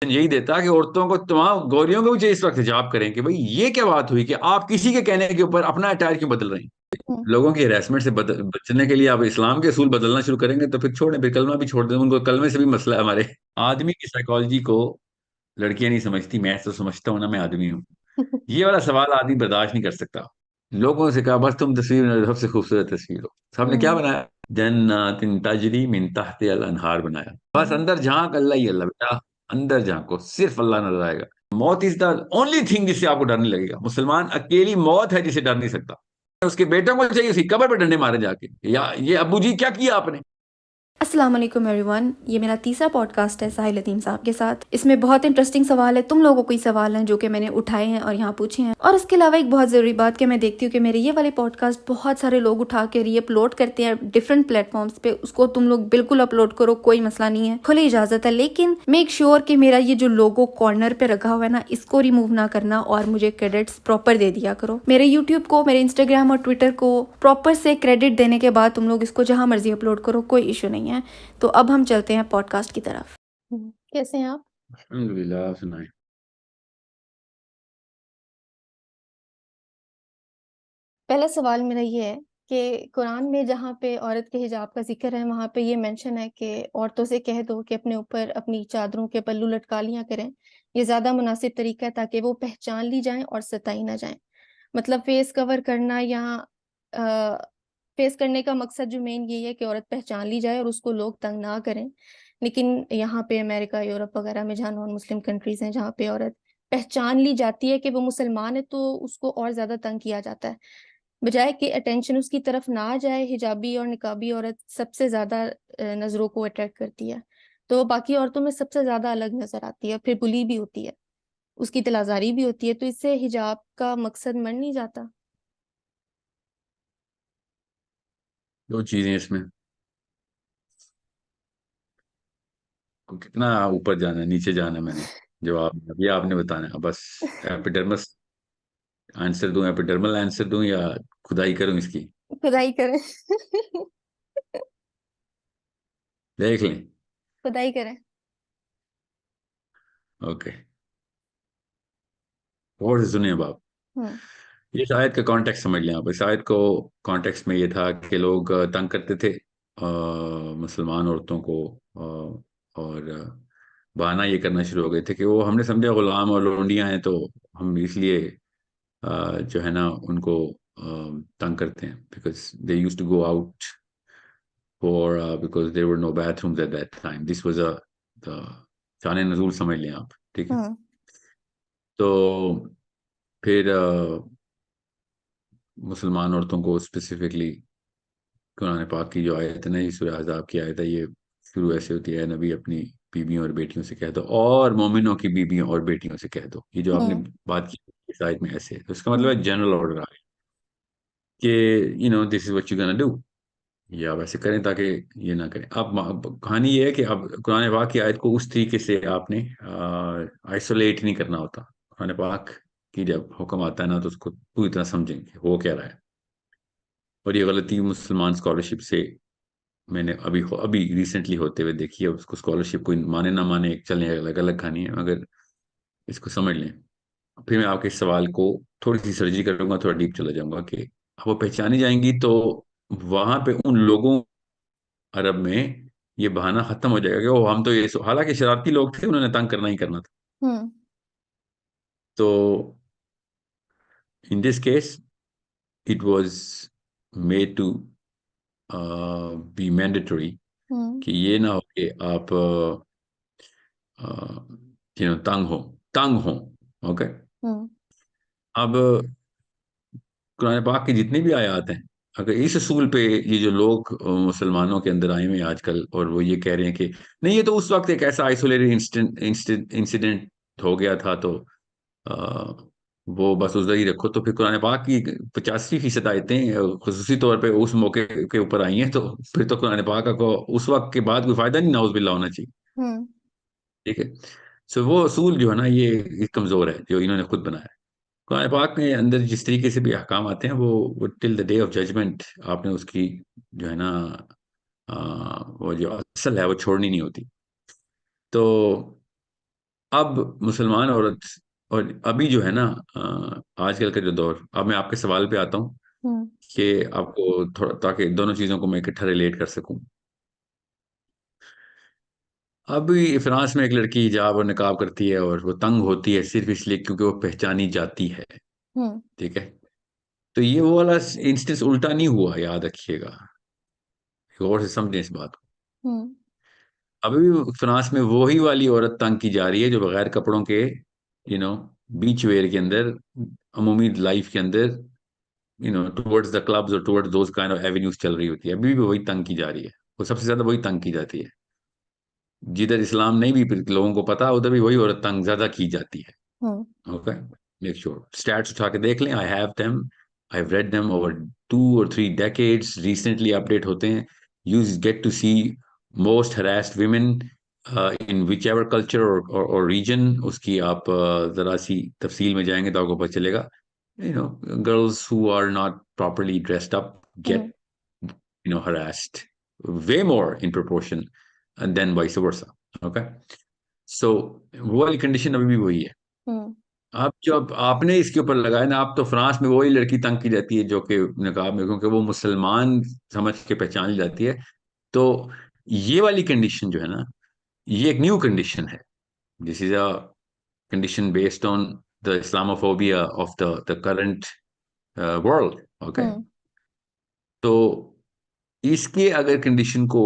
यही देता कि औरतों को, तमाम गोरियों को भी चाहिए इस वक्त हिजाब करें कि भाई ये क्या बात हुई कि आप किसी के कहने के ऊपर अपना अटायर क्यों बदल रहे हैं। हम्म। लोगों की हरासमेंट से बचने के लिए आप इस्लाम के असूल बदलना शुरू करेंगे तो फिर छोड़ें, फिर कलमा भी छोड़ दें, उनको कलमे से भी मसला है हमारे। आदमी की साइकोलॉजी को लड़कियां नहीं समझती, मैं तो समझता हूँ ना, मैं आदमी हूँ। ये वाला सवाल आदमी बर्दाश्त नहीं कर सकता। लोगों से कहा बस तुम तस्वीर सबसे खूबसूरत तस्वीर हो, सबने क्या हम्म। बनाया, जन्नातिन तजरी मिन तहतिहा अल अनहार बनाया। बस अंदर झांक, अल्लाह ही अल्लाह बेटा, अंदर झांको, सिर्फ अल्लाह नजर आएगा। मौत इज द ओनली थिंग जिससे आपको डर नहीं लगेगा। मुसलमान अकेली मौत है जिसे डर नहीं सकता। उसके बेटों को चाहिए उसकी कब्र पे डंडे मारे जाके, या ये अबू जी क्या किया आपने। अस्सलाम वालेकुम एवरीवन, ये मेरा तीसरा पॉडकास्ट है साहिल लतीम साहब के साथ। इसमें बहुत इंटरेस्टिंग सवाल है, तुम लोगों को ही सवाल हैं जो कि मैंने उठाए हैं और यहाँ पूछे हैं। और इसके अलावा एक बहुत ज़रूरी बात कि मैं देखती हूँ कि मेरे ये वाले पॉडकास्ट बहुत सारे लोग उठा के रीअपलोड करते हैं डिफरेंट प्लेटफॉर्म्स पे। उसको तुम लोग बिल्कुल अपलोड करो, कोई मसला नहीं है, खुली इजाज़त है, लेकिन मेक श्योर कि मेरा ये जो लोगो कॉर्नर पे रखा हुआ है ना, इसको रिमूव ना करना और मुझे क्रेडिट्स प्रॉपर दे दिया करो। मेरे यूट्यूब को, मेरे इंस्टाग्राम और ट्विटर को प्रॉपर से क्रेडिट देने के बाद तुम लोग इसको जहाँ मर्जी अपलोड करो, कोई इशू नहीं है। तो अब हम चलते हैं पॉडकास्ट की तरफ। कैसे हैं आप? अल्हम्दुलिल्लाह, आप सुनाए। पहला सवाल मेरा ये है कि कुरान में जहाँ पे औरत के हिजाब का जिक्र है, वहाँ पे ये मेंशन है कि औरतों से कह दो कि अपने ऊपर अपनी चादरों के पल्लू लटका लिया करें। ये ज़्यादा मुनासिब तरीका है ताकि वो पहचान ली जाएं और सताई ना जाएं। मतलब फेस कवर करना या फेस करने का मकसद जो मेन यही है कि औरत पहचान ली जाए और उसको लोग तंग ना करें। लेकिन यहाँ पे अमेरिका, यूरोप वगैरह में जहाँ नॉन मुस्लिम कंट्रीज हैं, जहाँ पे औरत पहचान ली जाती है कि वो मुसलमान है, तो उसको और ज्यादा तंग किया जाता है। बजाय कि अटेंशन उसकी तरफ ना जाए, हिजाबी और निकाबी औरत सबसे ज्यादा नजरों को अट्रैक्ट करती है। तो वो बाकी औरतों में सबसे ज्यादा अलग नजर आती है, फिर बुली भी होती है, उसकी तलाजारी भी होती है। तो इससे हिजाब का मकसद मर नहीं जाता। दो चीजें इसमें, को कितना ऊपर जाना है नीचे जाना है, मैंने जवाब अभी आपने बताना है बस। एपिडर्मस आंसर दूं, एपिडर्मल आंसर दूं, या खुदाई करूं इसकी, खुदाई करें। देख लें। खुदाई करें। ओके, और से सुनिए अब आप। हम्म। ये शायद का कॉन्टेक्स्ट समझ लें आप। इस आयत को कॉन्टेक्स्ट में ये था कि लोग तंग करते थे मुसलमान औरतों को, और बहाना ये करना शुरू हो गए थे कि वो, हमने समझा गुलाम और लोंडियां हैं, तो हम इसलिए जो है ना उनको तंग करते हैं, because they use to go out for, because there were no bathrooms at that time. This was a शान नजूल समझ लें आप, ठीक है। हम्म। तो फिर मुसलमान औरतों को स्पेसिफिकली कुरान पाक की जो आयत है ना, ये सूरह अहज़ाब की आयत है, ये शुरू ऐसे होती है, नबी अपनी बीवियों और बेटियों से कह दो, और मोमिनों की बीवियों और बेटियों से कह दो। ये जो आपने हम्म। बात की इस आयत में ऐसे है, तो इसका मतलब हम्म। है जनरल ऑर्डर आ गया कि this is what you gonna do, ये आप ऐसे करें ताकि ये ना करें। अब कहानी ये है कि अब कुरान पाक की आयत को उस तरीके से आपने आइसोलेट नहीं करना होता। कुरान पाक की जब हुक्म आता है ना, तो उसको पूरी तरह समझेंगे वो कह रहा है। और ये गलती मुसलमान स्कॉलरशिप से मैंने अभी रिसेंटली होते हुए देखी है। उसको स्कॉलरशिप कोई माने ना माने, चलने अलग अलग कहानी है, मगर इसको समझ लें। फिर मैं आपके इस सवाल को थोड़ी सी सर्जरी करूंगा, थोड़ा डीप चला जाऊंगा कि वो पहचानी जाएंगी तो वहां पे उन लोगों, अरब में ये बहाना खत्म हो जाएगा कि वो हम तो ये, हालांकि शरारती लोग थे, उन्होंने तंग करना ही करना था। हम्म। तो in this case it was made to be mandatory hmm. कि ये ना हो कि आप तंग हो। ओके। हम्म। अब कुरान पाक की जितनी भी आयत हैं, अगर इस असूल पे ये जो लोग मुसलमानों के अंदर आए हुए हैं आजकल, और वो ये कह रहे हैं कि नहीं, ये तो उस वक्त एक ऐसा आइसोलेटेड इंसिडेंट इंसिडेंट हो गया था, तो आ, वो बस उधर ही रखो, तो फिर कुरान पाक की 85% आयतें खुसूसी तौर पे उस मौके के ऊपर आई हैं, तो फिर तो कुरान पाक को उस वक्त के बाद कोई फायदा नहीं, नाउज बिल्ला होना चाहिए। हम्म। ठीक है। सो वो असूल जो है ना, ये कमजोर है जो इन्होंने खुद बनाया है। कुरान पाक के अंदर जिस तरीके से भी अहकाम आते हैं, वो till the day of judgement आपने उसकी जो है ना, वो जो असल है वो छोड़नी नहीं होती। तो अब मुसलमान औरत, और अभी जो है ना, आजकल का जो दौर, अब मैं आपके सवाल पे आता हूँ हम्म। कि आपको थोड़ा, ताकि दोनों चीजों को मैं इकट्ठा रिलेट कर सकूं। अभी फ्रांस में एक लड़की हिजाब और निकाब करती है और वो तंग होती है सिर्फ इसलिए क्योंकि वो पहचानी जाती है। हम्म। ठीक है। तो ये वो वाला इंस्टेंस उल्टा नहीं हुआ, याद रखिएगा, गौर से समझें इस बात को। हम्म। अभी भी फ्रांस में वही वाली औरत तंग की जा रही है जो बगैर कपड़ों के, बीच वेयर के अंदर, अमूमी लाइफ के अंदर, टुवर्ड्स द क्लब्स और towards those kind of avenues चल रही होती है। अभी भी वही तंग की जा रही है, वो सबसे ज्यादा वही तंग की जाती है। जिधर इस्लाम नहीं भी लोगों को पता, उधर भी वही औरत तंग ज्यादा की जाती है। Hmm. Okay, make sure stats उठा के देख लें, I have read them over 2 or 3 decades, recently update होते हैं। You get to see most harassed women in which ever culture और रीजन। उसकी आप जरा सी तफसील में जाएंगे तो आपको पता चलेगा। Girls who are not properly dressed up hmm. Get harassed way more in proportion and then vice versa. Okay, so वो वाली कंडीशन अभी भी वही है। हम्म। आप जब आपने इसके ऊपर लगाया ना, आप तो फ्रांस में वही लड़की तंग की जाती है जो कि नकाब में, क्योंकि वो मुसलमान समझ के पहचान ली जाती है। तो ये वाली कंडीशन जो है ना, ये एक न्यू कंडीशन है। This is a condition based on the Islamophobia of the current world. Okay, hmm. तो इसके अगर कंडीशन को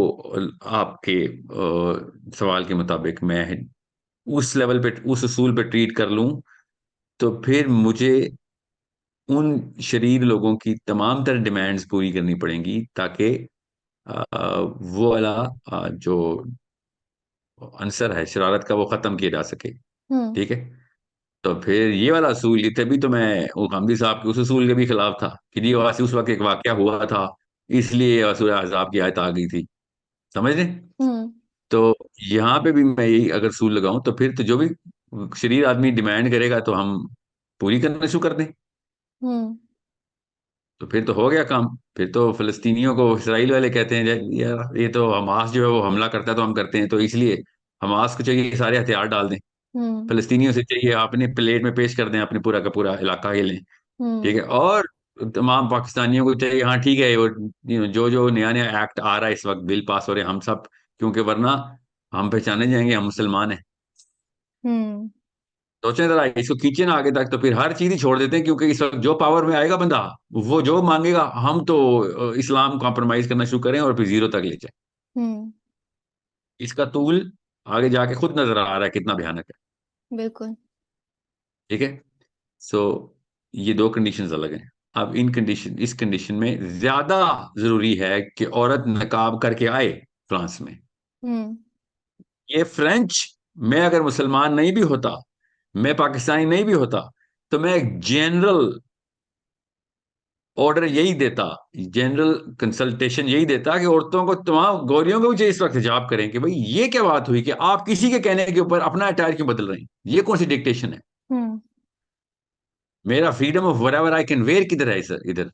आपके सवाल के मुताबिक मैं उस लेवल पे, उस उसूल पे ट्रीट कर लूं, तो फिर मुझे उन शरीर लोगों की तमाम तरह डिमांड्स पूरी करनी पड़ेंगी ताकि वो वाला जो अंसर है शरारत का, वो खत्म किया जा सके। हम्म। ठीक है। तो फिर ये वाला असूल, ये तभी तो मैं वो गांधी साहब के उस असूल के भी खिलाफ था कि जी वासी उस वक्त एक वाकया हुआ था, इसलिए असूल अज़ाब की आयत आ गई थी। समझ रहे? हम्म। तो यहाँ पे भी मैं यही अगर सूल लगाऊं, तो फिर तो जो भी शरीर आदमी डिमांड करेगा तो हम पूरी करना शुरू कर दें। हम्म। तो फिर तो हो गया काम। फिर तो फिलिस्तीनियों को इसराइल वाले कहते हैं, यार ये तो हमास जो है वो हमला करता है तो हम करते हैं, तो इसलिए हमास को चाहिए सारे हथियार डाल दें। हम्म। फिलिस्तीनियों से चाहिए अपने प्लेट में पेश कर दें, अपने पूरा का पूरा इलाका ये लें। ठीक हम्म। है। और तमाम पाकिस्तानियों को चाहिए, हाँ ठीक है, वो जो जो नया नया एक्ट आ रहा है इस वक्त, बिल पास हो रहे हैं, हम सब, क्योंकि वरना हम पहचाने जाएंगे हम मुसलमान हैं। हम्म। सोचें जरा, इसको खींचे ना आगे तक, तो फिर हर चीज ही छोड़ देते हैं, क्योंकि इस वक्त जो पावर में आएगा बंदा, वो जो मांगेगा हम तो इस्लाम कॉम्प्रोमाइज करना शुरू करें और फिर जीरो तक ले जाए। हम्म। इसका तूल आगे जाके खुद नजर आ रहा है कितना भयानक है। बिल्कुल। ठीक है। सो ये दो कंडीशंस अलग हैं। अब इस कंडीशन में ज्यादा जरूरी है कि औरत नकाब करके आए फ्रांस में। हम्म। ये फ्रेंच, मैं अगर मुसलमान नहीं भी होता, मैं पाकिस्तानी नहीं भी होता, तो मैं एक जनरल ऑर्डर यही देता, जनरल कंसल्टेशन यही देता कि औरतों को, तमाम गोरियों को भी इस वक्त हिजाब करें कि भाई ये क्या बात हुई कि आप किसी के कहने के ऊपर अपना अटायर क्यों बदल रहे हैं, ये कौन सी डिक्टेशन है? हम्म। मेरा freedom of whatever I can wear किधर है सर, इधर?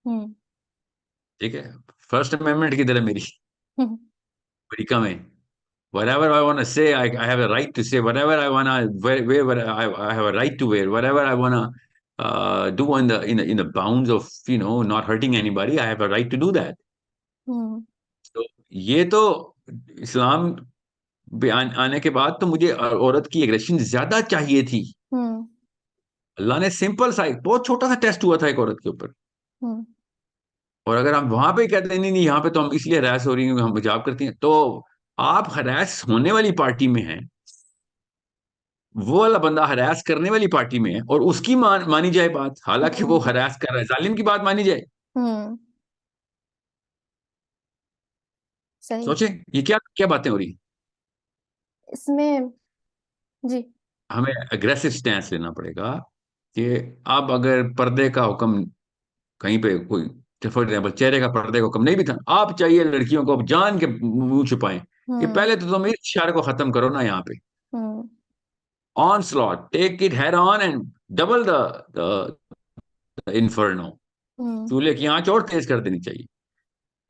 हम्म। ठीक है। फर्स्ट अमेंडमेंट किधर है मेरी? हम्म। बड़ी कम है। Whatever I want to say, I have a right to say whatever I want to wear, I have a right to wear whatever I want to do in the bounds of not hurting anybody. I have a right to do that. हम्म। तो ये तो इस्लाम आने के बाद तो मुझे औरत की एग्रेशन ज्यादा चाहिए थी। हम्म। अल्लाह ने सिंपल सा एक बहुत छोटा सा टेस्ट हुआ था एक औरत के ऊपर। हम्म। और अगर हम वहां पे ही कहते हैं नहीं नहीं, यहाँ पे तो हम इसलिए हरास हो रही हैं क्योंकि हम हिजाब करती हैं, तो आप हरास होने वाली पार्टी में हैं, वो वाला बंदा हरास करने वाली पार्टी में है, और उसकी मानी जाए बात, हालांकि वो हम्म। हरास कर रहा है, जालिम की बात मानी जाए। हम्म। सही। सोचें ये क्या क्या बातें हो रही हैं। इसमें। जी। हमें अग्रेसिव स्टैंस लेना पड़ेगा कि अब अगर पर्दे का हुक्म कहीं पे कोई, फॉर एग्जाम्पल चेहरे का पर्दे का हुक्म नहीं भी था, आप चाहिए लड़कियों को अब जान के मुंह छुपाएं, कि हम्म। पहले तो तुम इस शर को खत्म करो ना यहाँ पे। Hmm. Onslaught take it head on and double the inferno. Hmm. चूल्हे की आंच और तेज कर देनी चाहिए।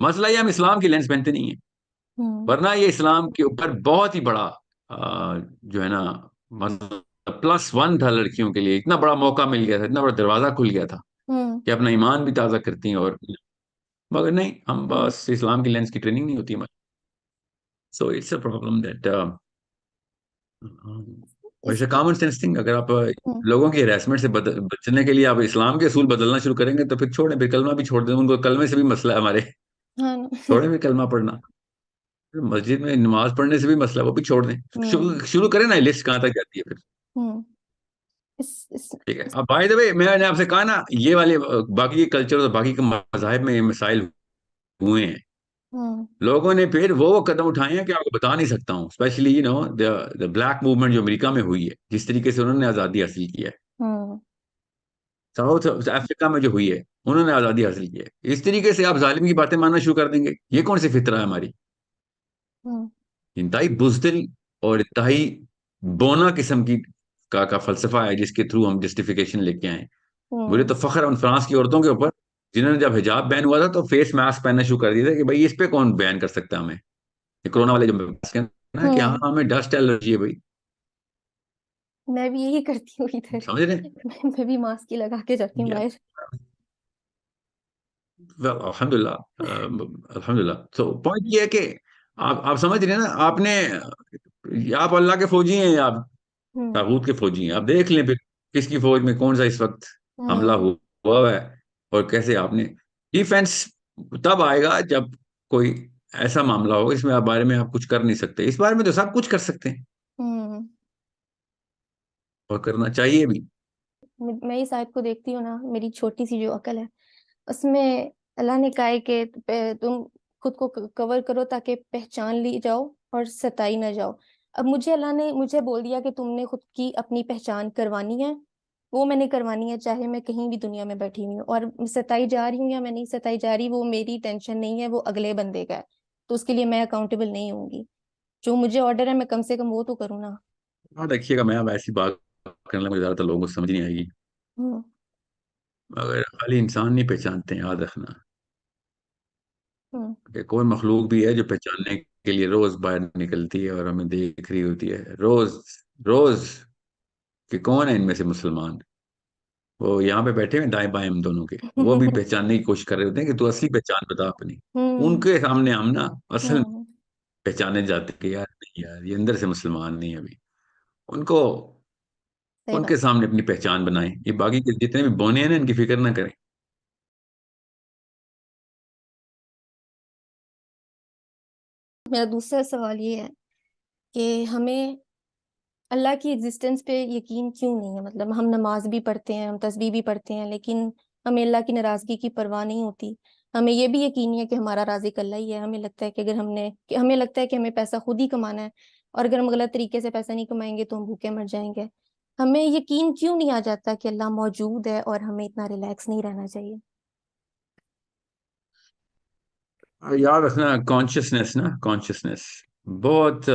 मसला ये हम इस्लाम की लेंस पहनते नहीं है, हम्म। वरना ये इस्लाम के ऊपर बहुत ही बड़ा जो है ना, मतलब +1 था लड़कियों के लिए, इतना बड़ा मौका मिल गया था, इतना बड़ा दरवाजा खुल गया था हम्म। कि अपना ईमान भी ताज़ा करती हैं। और मगर नहीं, हम बस इस्लाम की लेंस की ट्रेनिंग नहीं होती हमारी। So it's a problem that, वैसे इसके कॉमन सेंस थिंग, अगर आप हम्म। लोगों की हरासमेंट से बचने के लिए आप इस्लाम के असूल बदलना शुरू करेंगे तो फिर छोड़ें, फिर कलमा भी छोड़ दें। उनको कलमे से भी मसला है हमारे, हाँ ना। छोड़ें भी कलमा पढ़ना। मस्जिद में नमाज पढ़ने से भी मसला है, वो भी छोड़ दें। हम्म। शुरू शुरू करें ना, लिस्ट कहाँ तक जाती है फिर। हम्म। इस इस, ठीक है। इस अब बाय द वे, मैंने आपसे कहा ना, ये वाले बाकी के कल्चर और बाकी के मजाहिब में ये मसाइल हुए हैं। हम्म। लोगों ने फिर वो कदम उठाए हैं कि आपको बता नहीं सकता हूँ। स्पेशली द ब्लैक मूवमेंट जो अमेरिका में हुई है, जिस तरीके से उन्होंने आज़ादी हासिल की है, हम्म। साउथ अफ्रीका में जो हुई है, उन्होंने आज़ादी हासिल की है, इस तरीके से आप जालिम की बातें मानना शुरू कर देंगे। ये कौन सी फितरा है हमारी? हम्म। इंतहाई बुज़दिल और इंतहाई बोना किस्म की का फलसफा है, जिसके थ्रू हम जस्टिफिकेशन लेके आए। मुझे हम्म। तो फख्र है उन फ्रांस की औरतों के ऊपर जिन्होंने, जब हिजाब बैन हुआ था तो फेस मास्क पहनना शुरू कर दिया था कि भाई इस पे कौन बैन कर सकता है हमें। ये कोरोना वाले जो मास्क है ना, कि हाँ हम्म। हमें डस्ट एलर्जी है भाई। मैं भी यही करती हूँ इधर। समझ रहे हैं? मैं भी मास्क ही लगा के जाती हूँ या बाहर। अल्हम्दुलिल्लाह, अल्हम्दुलिल्लाह। तो पॉइंट ये है कि आप समझ रहे हैं ना, आपने, आप अल्लाह के फौजी हैं या आप हम्म। तागूत के फौजी हैं? आप देख लें फिर किसकी फौज में कौन सा इस वक्त हमला हम्म। हुआ है, और कैसे आपने डिफेंस तब आएगा जब कोई ऐसा मामला हो इसमें आप बारे में आप कुछ कर नहीं सकते। इस बारे में तो सब कुछ कर सकते हैं, हम्म। और करना चाहिए भी। मैं इस आयत को देखती हूँ ना, मेरी छोटी सी जो अकल है उसमें अल्लाह ने कहा है कि तुम खुद को कवर करो ताकि पहचान ली जाओ और सताई ना जाओ। अब मुझे अल्लाह ने मुझे बोल दिया कि तुमने खुद की अपनी पहचान करवानी है, वो मैंने करवानी है, चाहे मैं कहीं भी दुनिया में बैठी हुई हूँ। और सताई जा रही हूँ या मैं नहीं सताई जा रही, वो मेरी टेंशन नहीं है, वो अगले बंदे का है। तो उसके लिए मैं अकाउंटेबल नहीं होंगी। जो मुझे ऑर्डर है मैं कम से कम वो तो करूँ ना। हाँ देखिएगा, मैं अब ऐसी बात करने लगे ज्यादातर लोगों को समझ नहीं आएगी, हम्म। मगर खाली इंसान नहीं पहचानते हैं, याद रखना हम्म। कि कोई मखलूक भी है जो पहचानने के लिए रोज बाहर निकलती है और हमें देख रही होती है रोज रोज, कि कौन है इनमें से मुसलमान। वो यहाँ पे बैठे हैं दाएं बाएं हम दोनों के, वो भी पहचानने की कोशिश कर रहे होते हैं कि तू असली पहचान बता अपनी। हम्म। उनके सामने हम ना असल हम्म। पहचाने जाते हैं कि यार नहीं यार, ये अंदर से मुसलमान नहीं है अभी। उनको, सही उनके बात। सामने अपनी पहचान बनाएं। ये बाकी के जितने भी बोने हैं ना, इनकी फिक्र ना करें। मेरा दूसरा सवाल ये है कि हमें अल्लाह की एग्जिस्टेंस पे यकीन क्यों नहीं है। मतलब हम नमाज भी पढ़ते हैं, हम तस्बीह भी पढ़ते हैं, लेकिन हमें अल्लाह की नाराजगी की परवाह नहीं होती। हमें ये भी यकीन है कि हमारा राज़िक अल्लाह ही है। हमें लगता है कि अगर हमें लगता है कि हमें पैसा खुद ही कमाना है, और अगर हम गलत तरीके से पैसा नहीं कमाएंगे तो हम भूखे मर जाएंगे। हमें यकीन क्यों नहीं आ जाता कि अल्लाह मौजूद है और हमें इतना रिलैक्स नहीं रहना चाहिए। याद रखना, कॉन्शियसनेस ना, कॉन्शियसनेस बहुत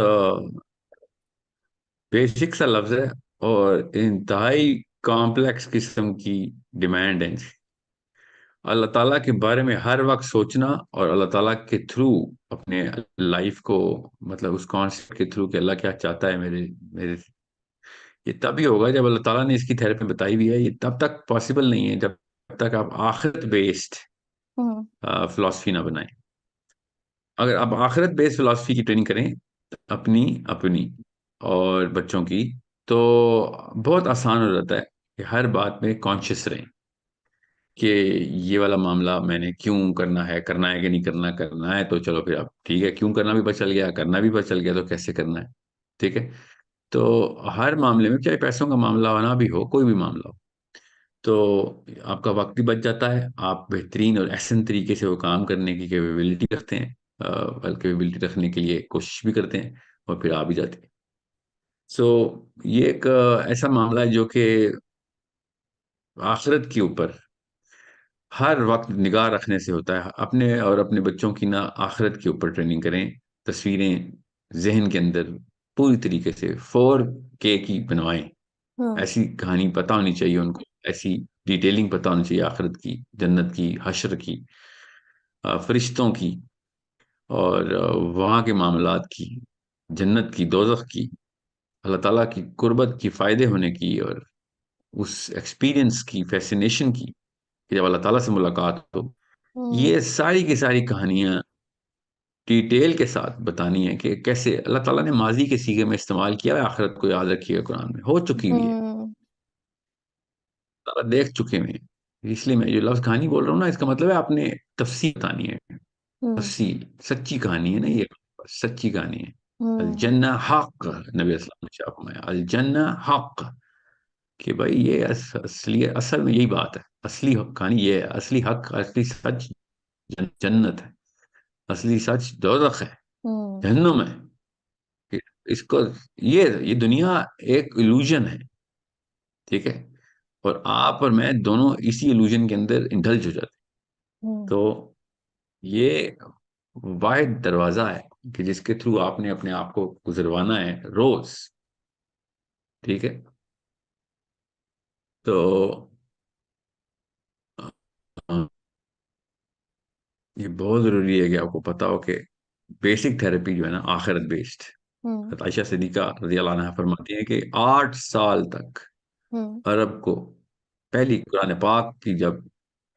बेसिक सा लफ्ज है, और इंतहाई कॉम्प्लेक्स किस्म की डिमांड है। अल्लाह ताला के बारे में हर वक्त सोचना, और अल्लाह ताला के थ्रू अपने लाइफ को, मतलब उस कॉन्सेप्ट के थ्रू कि अल्लाह क्या चाहता है मेरे मेरे ये तभी होगा जब अल्लाह ताला ने इसकी थेरेपी बताई भी है। ये तब तक पॉसिबल नहीं है जब तक आप आखिरत बेस्ड हम्म। फिलॉसफी ना बनाएं। अगर आप आखिरत बेस्ड फिलॉसफी की ट्रेनिंग करें, अपनी अपनी और बच्चों की, तो बहुत आसान हो जाता है कि हर बात में कॉन्शियस रहें कि ये वाला मामला मैंने क्यों करना है कि नहीं करना, करना है तो चलो फिर अब ठीक है, क्यों करना भी पता चल गया, करना भी पता चल गया, तो कैसे करना है। ठीक है। तो हर मामले में, चाहे पैसों का मामला होना भी हो, कोई भी मामला हो, तो आपका वक्त भी बच जाता है, आप बेहतरीन और एहसन तरीके से वो काम करने की कैपेबिलिटी रखते हैं, कैपेबिलिटी रखने के लिए कोशिश भी करते हैं, और फिर आ भी जाते हैं। सो ये एक ऐसा मामला है जो कि आखिरत के ऊपर हर वक्त निगाह रखने से होता है। अपने और अपने बच्चों की ना आखिरत के ऊपर ट्रेनिंग करें, तस्वीरें जहन के अंदर पूरी तरीके से 4K की बनवाएं। हम्म। ऐसी कहानी पता होनी चाहिए उनको, ऐसी डिटेलिंग पता होनी चाहिए आखिरत की, जन्नत की, हश्र की, फरिश्तों की, और वहाँ के मामलात की, जन्नत की, दोजख की। अल्लाह ताला की कुर्बत की, फायदे होने की, और उस एक्सपीरियंस की, फैसिनेशन की, कि जब अल्लाह ताला से मुलाकात हो, हम्म। ये सारी की सारी कहानियां डिटेल के साथ बतानी है कि कैसे अल्लाह ताला ने माजी के सीगे में इस्तेमाल किया है। आखिरत को याद रखिएगा, कुरान में हो चुकी हुई है, हम्म। ताला देख चुके हुए हैं। इसलिए मैं जो लफ्ज कहानी बोल रहा हूँ ना, इसका मतलब है आपने तफसील बतानी है। हम्म। तफसील, सच्ची कहानी है ना ये, सच्ची कहानी है। अल हम्म। जन्ना हक, नबी अस्सलाम ने शाह फरमाया, अल जन्ना हक, कि भाई ये असली, असल में यही बात है, असली कहानी ये है, असली हक, असली सच जन्नत है, असली सच दोजख है, हम्म। जहन्नुम है। कि इसको, ये दुनिया एक इल्यूजन है, ठीक है, और आप और मैं दोनों इसी इल्यूजन के अंदर इंडल्ज हो जाते हैं। हम्म। तो ये वाहिद दरवाजा है कि जिसके थ्रू आपने अपने आप को गुजरवाना है रोज, ठीक है। तो अ, ये बहुत जरूरी है कि आपको पता हो कि बेसिक थेरेपी जो है ना, आखिरत बेस्ड। हम्म। आयशा सिद्दीका रजी अल्लाह अन्हा फरमाती है कि 8 साल तक हम्म। अरब को, पहली कुरान पाक की जब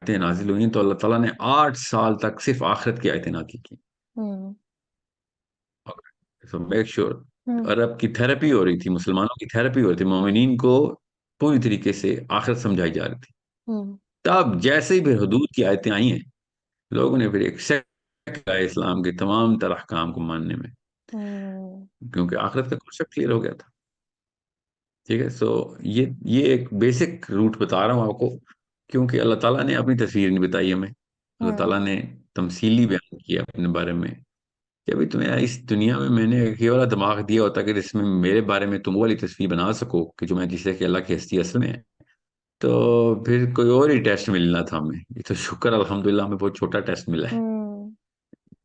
आयतें नाजिल हुई तो अल्लाह ताला ने 8 साल तक सिर्फ आखिरत की आयतें नाजिल की। हम्म। सो मेक श्योर, हम्म। अरब की थेरेपी हो रही थी, मुसलमानों की थेरेपी हो रही थी, मोमिनीन को पूरी तरीके से आखिरत समझाई जा रही थी। हम्म। तब जैसे ही फिर हदूद की आयतें आई हैं, लोगों ने फिर एक सेक्ट है इस्लाम के तमाम तरह काम को मानने में, हम्म। क्योंकि आखिरत का कॉन्सेप्ट क्लियर हो गया था। ठीक है, सो ये एक बेसिक रूट बता रहा हूँ आपको, क्योंकि अल्लाह ताला ने अपनी तस्वीर नहीं बताई हमें। अल्लाह हम्म। ताला ने तमसीली बयान किया अपने बारे में, कि अभी तुम्हें इस दुनिया में मैंने ये वाला दिमाग दिया होता कि जिसमें मेरे बारे में तुम वो वाली तस्वीर बना सको कि जो मैं, जिसे कि अल्लाह की हस्ती असल में है, तो फिर कोई और ही टेस्ट मिलना था हमें। ये तो शुक्र अल्हम्दुलिल्लाह हमें बहुत छोटा टेस्ट मिला है, हम्म।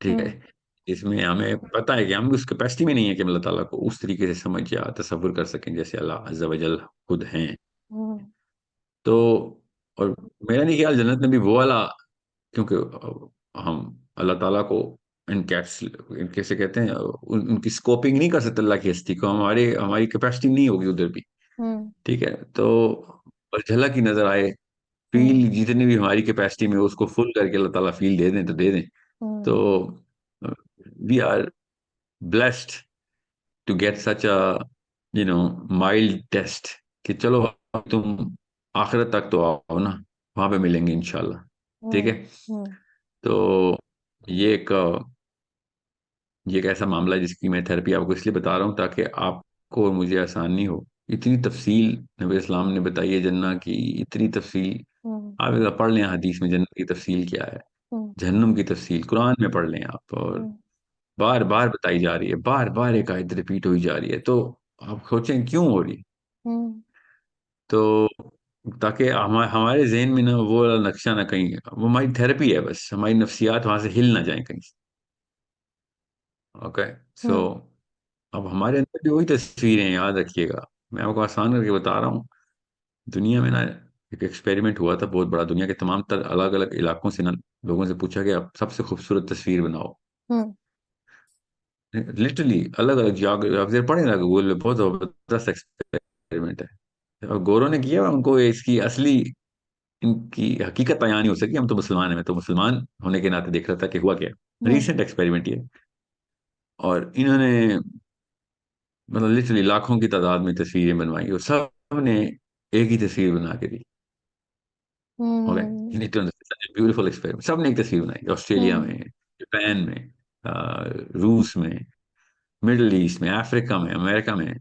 ठीक है। हम्म। इसमें हमें पता है कि हम उस कैपेसिटी में नहीं है कि हम अल्लाह ताला को उस तरीके से समझ या तसव्वुर कर सकें जैसे अल्लाह अज़्ज़ा वजल खुद हैं। हम्म। तो और मेरा नहीं ख्याल जन्नत में भी वो वाला, क्योंकि हम अल्लाह ताला को इनकैप्स, कैसे कहते हैं, उनकी स्कोपिंग नहीं कर सकते, अल्लाह की हस्ती को, हमारे हमारी कैपेसिटी नहीं होगी उधर भी, हम्म। ठीक है। तो और झलक ही नजर आए, हम्म। फील जितनी भी हमारी कैपेसिटी में, उसको फुल करके अल्लाह ताला फील दे दें तो दे दें। तो hmm. We are blessed to get such a, mild test, कि चलो अब तुम आखिरत तक तो आओ ना, वहां पे मिलेंगे इंशाल्लाह, ठीक है। हम्म। हम्म। तो ये एक ये एक ऐसा मामला है जिसकी मैं थेरेपी आपको इसलिए बता रहा हूँ ताकि आपको और मुझे आसानी हो। इतनी तफसील नबी इस्लाम ने बताई है जन्नत की, इतनी तफसील हम्म। आप एक बार पढ़ लें हदीस में जन्नत की तफसील क्या है, हम्म। जहन्नुम की तफसील कुरान में पढ़ लें आप, और हम्म। बार बार बताई जा रही है, बार बार एक आयत रिपीट हुई जा रही है। तो आप सोचें क्यों हो रही है? हम्म। तो ताकि हमारे जहन में ना वो वाला नक्शा ना, कहीं वो हमारी थेरेपी है, बस हमारी नफ्सियात वहां से हिल ना जाए कहीं। ओके, सो हम्म। अब हमारे अंदर भी वही तस्वीरें हैं, याद रखिएगा। मैं आपको आसान करके बता रहा हूँ। दुनिया में ना एक एक्सपेरिमेंट हुआ था बहुत बड़ा, दुनिया के तमाम तर अलग अलग इलाकों से ना लोगों से पूछा गया आप सबसे खूबसूरत तस्वीर बनाओ। हम्म। लिटरली अलग अलग जाग पढ़े ना गूगल में, बहुत जबरदस्त एक्सपेरिमेंट है। और गोरों ने किया, उनको इसकी असली, इनकी हकीकत बयान नहीं हो सकी। हम तो मुसलमान हैं, मैं तो मुसलमान होने के नाते देख रहा था कि हुआ क्या। हम्म। रीसेंट एक्सपेरिमेंट ये, और इन्होंने मतलब लिटरली लाखों की तादाद में तस्वीरें बनवाई, और सब ने एक ही तस्वीर बना के दी। ओके, हम्म। ब्यूटीफुल एक्सपेरिमेंट, सब ने एक तस्वीर बनाई, ऑस्ट्रेलिया हम्म। में, जापान में, रूस में, मिडल ईस्ट में, अफ्रीका में, अमेरिका में,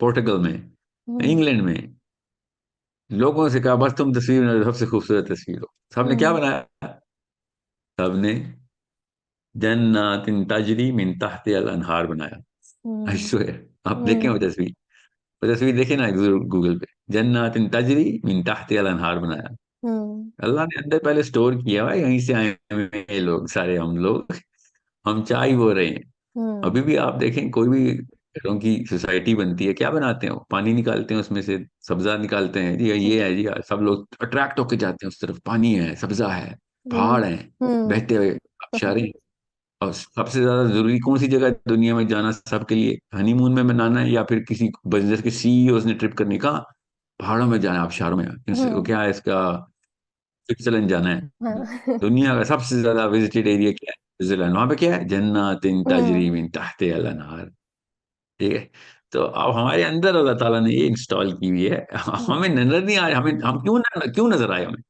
पोर्टुगल में, हम्म। इंग्लैंड में। लोगों से कहा बस तुम तस्वीर बना दो, सबसे खूबसूरत तस्वीर हो। सबने क्या हम्म। बनाया? सबने जन्नातिन तजरी मिन तहतिहा अल अनहार बनाया। आई हम्म। स्वेयर, आप देखें हम्म। वो तस्वीर देखे ना गूगल पे, जन्नातिन तजरी मिन तहतिहा अल अनहार बनाया। हम्म। अल्लाह ने अंदर पहले स्टोर किया भाई, यहीं से आए हुए हैं ये लोग सारे, हम लोग, हम चाय बो रहे हैं। हम्म। अभी भी आप देखें, कोई भी घरों की सोसाइटी बनती है, क्या बनाते हैं? वो पानी निकालते हैं, उसमें से सब्जा निकालते हैं जी, ये है जी, सब लोग अट्रैक्ट होके जाते हैं उस तरफ, पानी है, सब्जा है, हम्म। पहाड़ है, हम्म। बहते हुए आबशारें, और सबसे ज्यादा जरूरी कौन सी जगह है दुनिया में जाना सबके लिए? हनीमून में मनाना है, या फिर किसी बिजनेस के सीईओ ने ट्रिप करने का? पहाड़ों में जाना है, आबशारों में, हम्म। क्या है इसका, स्विट्जरलैंड जाना है। हाँ। दुनिया का सबसे ज्यादा विजिटेड एरिया क्या है? स्विट्जरलैंड। वहां पे क्या है? जन्नतिन तजरी हम्म। मिन तहते अल अनहार। ठीक है। तो अब हमारे अंदर अल्लाह ताला ने ये इंस्टॉल की हुई है। हमें नजर नहीं आ रहा, हमें हम क्यों नजर आए हमें?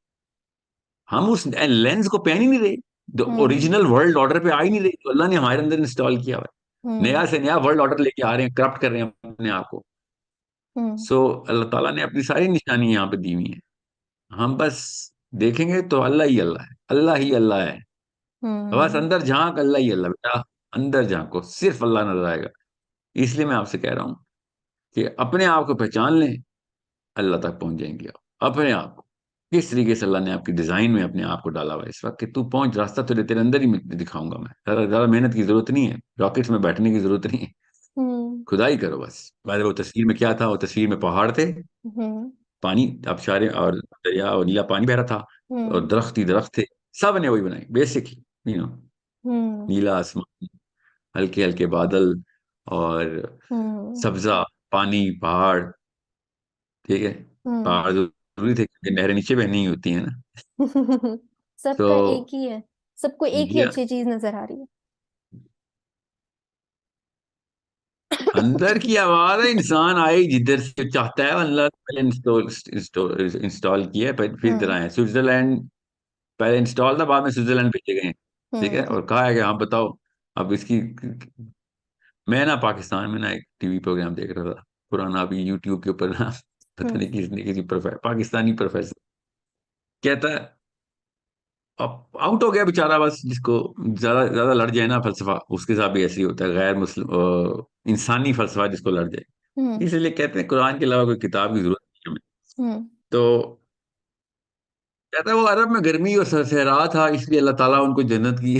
हम उस लेंस को पहन ही नहीं रहे, जो हम्म। ओरिजिनल वर्ल्ड ऑर्डर पे आ ही नहीं रही, तो अल्लाह ने हमारे अंदर इंस्टॉल किया हुआ है। हम्म। नया से नया वर्ल्ड ऑर्डर लेके आ रहे हैं, करप्ट कर रहे हैं अपने आप को। हम्म। सो अल्लाह ताला ने अपनी सारी निशानी यहाँ पे दी हुई है। हम बस देखेंगे तो अल्लाह ही अल्लाह है, अल्लाह ही अल्लाह है। बस हम्म। अंदर झांक, अल्लाह ही अल्लाह बेटा। अंदर झांको, सिर्फ अल्लाह नजर आएगा। इसलिए मैं आपसे कह रहा हूँ कि अपने आप को पहचान लें, अल्लाह तक पहुंच जाएंगे आप अपने आप को। किस तरीके से अल्लाह ने आपकी डिजाइन में अपने आप को डाला हुआ है इस वक्त, कि तू पहुंच, रास्ता तुझे तेरे अंदर ही दिखाऊंगा मैं। ज्यादा ज्यादा मेहनत की जरूरत नहीं है, रॉकेट्स में बैठने की जरूरत नहीं है। हम्म। खुदाई करो बस। पहले वो तस्वीर में क्या था? वो तस्वीर में पहाड़ थे, हम्म। पानी, आबशारें और दरिया और नीला पानी बह रहा था, और हम्म। दरख्त ही दरख्त थे। सब ने वही बनाई बेसिकली, यू नो। हम्म। नीला आसमान, हल्के हल्के बादल, और हम्म। सब्जा, पानी, पहाड़। ठीक है। हम्म। पहाड़ जरूरी थे क्योंकि नहरें नीचे बहनी ही होती है ना। तो सबका एक ही है, सबको एक ही इंडिया, अच्छी चीज नजर आ रही है। अंदर की आवाज है, इंसान आए जिधर से चाहता है, अल्लाह ने पहले इंस्टॉल इंस्टॉल किया है, फिर इधर हम्म। आए हैं। स्विट्जरलैंड पहले इंस्टॉल था, बाद में स्विट्जरलैंड भेजे गए हैं। ठीक है, हम्म। और कहा है कि हाँ बताओ अब इसकी। मैं ना पाकिस्तान में ना एक टीवी प्रोग्राम देख रहा था, पुराना, अभी यूट्यूब के ऊपर ना। पता हम्म। नहीं किसने, किसी प्रोफेसर, पाकिस्तानी प्रोफेसर कहता है, अब आउट हो गया बेचारा, बस जिसको ज्यादा ज्यादा लड़ जाए ना फलसफा, उसके साथ भी ऐसे ही होता है, गैर मुस्लिम इंसानी फलसफा जिसको लड़ जाए। हम्म। इसलिए कहते हैं कुरान के अलावा कोई किताब की जरूरत नहीं है हमें। हम्म। तो कहता है वो अरब में गर्मी और सहरा था, इसलिए अल्लाह ताला उनको जन्नत की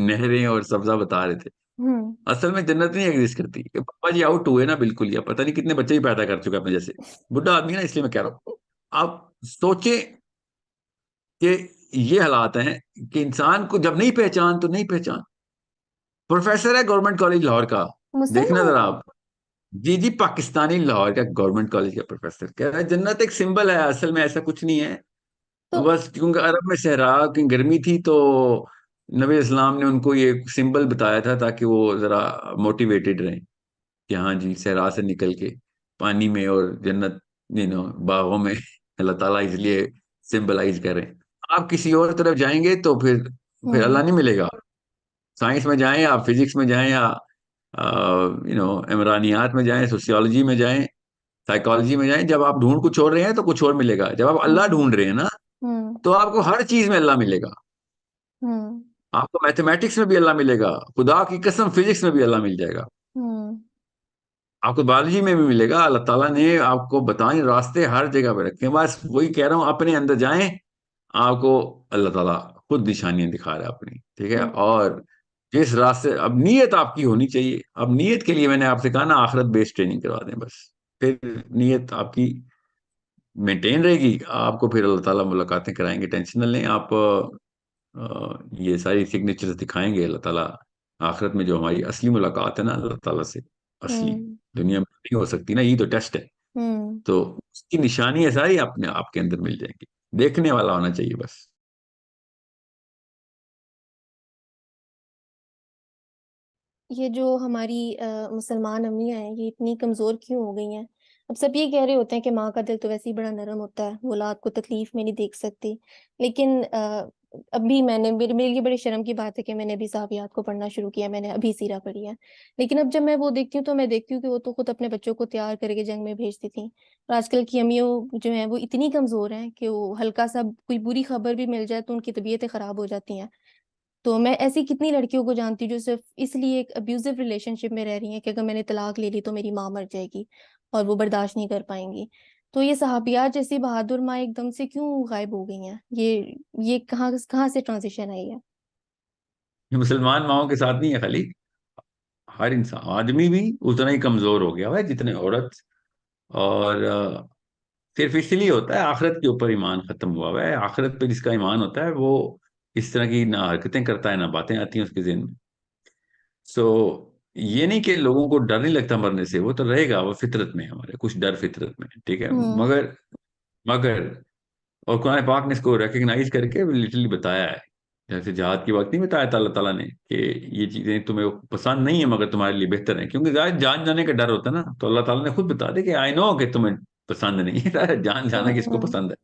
नहरें और सब्जा बता रहे थे। हम्म। असल में जन्नत नहीं एग्जिस्ट करती, कि पापा जी आउट हुए ना बिल्कुल, या पता नहीं कितने बच्चे ही पैदा कर चुके हैं अपने जैसे। बुढ़ा आदमी है ना, इसलिए मैं कह रहा हूँ। आप सोचें कि ये हालात हैं कि इंसान को जब नहीं पहचान तो नहीं पहचान। प्रोफेसर है गवर्नमेंट कॉलेज लाहौर का, देखना मुसलमान जरा है। आप। जी जी, पाकिस्तानी, लाहौर का गवर्नमेंट कॉलेज का प्रोफेसर कह रहा है जन्नत एक सिंबल है, असल में ऐसा कुछ नहीं है। तो बस क्योंकि अरब में सहरा की गर्मी थी, तो नबी इस्लाम ने उनको ये सिंबल बताया था ताकि वो जरा मोटिवेटेड रहें, कि हाँ जी, सहरा से निकल के पानी में और जन्नत, बागों में अल्लाह ताला इसलिए सिंबलाइज करें। आप किसी और तरफ जाएंगे तो फिर हम्म। अल्लाह नहीं मिलेगा। साइंस में जाएं, या फिजिक्स में जाएं, या इमरानियात में जाएं, सोशियोलॉजी में जाएं, साइकोलॉजी में जाएं, जब आप ढूंढ कुछ और रहे हैं तो कुछ और मिलेगा। जब आप अल्लाह हम्म। ढूंढ रहे हैं ना, हम्म। तो आपको हर चीज में अल्लाह मिलेगा। हम्म। आपको मैथमेटिक्स में भी अल्लाह मिलेगा, खुदा की कसम फिजिक्स में भी अल्लाह मिल जाएगा। हम्म। आपको बायोलॉजी में भी मिलेगा। अल्लाह ताला ने आपको बताए रास्ते हर जगह पे रखे हैं, बस वही कह रहा हूँ, अपने अंदर जाएं। आपको अल्लाह ताला खुद निशानियां दिखा रहा है अपनी। ठीक है। हम्म। और जिस रास्ते, अब नीयत आपकी होनी चाहिए। अब नीयत के लिए मैंने आपसे कहा ना, आखिरत बेस्ड ट्रेनिंग करवा दें बस। फिर नीयत आपकी मेंटेन रहेगी, आपको फिर अल्लाह ताला मुलाकातें कराएंगे, टेंशन न लें आप। ये सारी सिग्नेचर्स दिखाएंगे अल्लाह ताला। आखिरत में जो हमारी असली मुलाकात है ना अल्लाह ताला से, असली, हम्म। दुनिया में नहीं हो सकती ना, ये तो टेस्ट है। हम्म। तो उसकी निशानी है सारी अपने आपके अंदर मिल जाएंगी। देखने वाला होना चाहिए बस। ये जो हमारी मुसलमान अम्मियाँ हैं ये इतनी कमजोर क्यों हो गई हैं? अब सब ये कह रहे होते हैं कि माँ का दिल तो वैसे ही बड़ा नरम होता है, वो औलाद को तकलीफ में नहीं देख सकती। लेकिन अभी मैंने, मेरे लिए बड़ी शर्म की बात है कि मैंने अभी साहबियात को पढ़ना शुरू किया, मैंने अभी सीरा पढ़ी है। लेकिन अब जब मैं वो देखती हूँ तो मैं देखती हूँ कि वो तो खुद अपने बच्चों को तैयार करके जंग में भेजती थी। और आजकल की अम्मियों जो हैं वो इतनी कमजोर हैं कि वो हल्का सा कोई बुरी खबर भी मिल जाए तो उनकी तबीयतें खराब हो जाती हैं। तो मैं ऐसी कितनी लड़कियों को जानती हूँ जो सिर्फ इसलिए एक अब्यूजिव रिलेशनशिप में रह रही हैं कि अगर मैंने तलाक ले ली तो मेरी माँ मर जाएगी, और वो बर्दाश्त नहीं कर पाएंगी। तो ये सहाबियात जैसी बहादुर माँ एकदम से क्यों गायब हो गई हैं? ये कहाँ कहाँ से ट्रांजिशन आई है? ये मुसलमान माओं के साथ नहीं है खाली, हर इंसान, आदमी भी उतना ही कमजोर हो गया है जितने औरत। और सिर्फ इसलिए होता है, आखिरत के ऊपर ईमान खत्म हुआ हुआ है। आखिरत पे जिसका ईमान होता है वो इस तरह की ना हरकतें करता है, ना बातें आती हैं उसके ज़हन में। सो ये नहीं कि लोगों को डर नहीं लगता मरने से, वो तो रहेगा, वो फितरत में है, हमारे कुछ डर फितरत में है, ठीक है। हम्म। मगर मगर और कुरान पाक ने इसको रिकग्नाइज करके लिटरली बताया है। जैसे जिहाद की बात नहीं बताया था अल्लाह ताला ने कि ये चीजें तुम्हें पसंद नहीं है मगर तुम्हारे लिए बेहतर है, क्योंकि जान जाने का डर होता है ना, तो अल्लाह ताला ने खुद बता दिया कि आई नो कि तुम्हें पसंद नहीं है जान जाना किसको हम्म। पसंद है,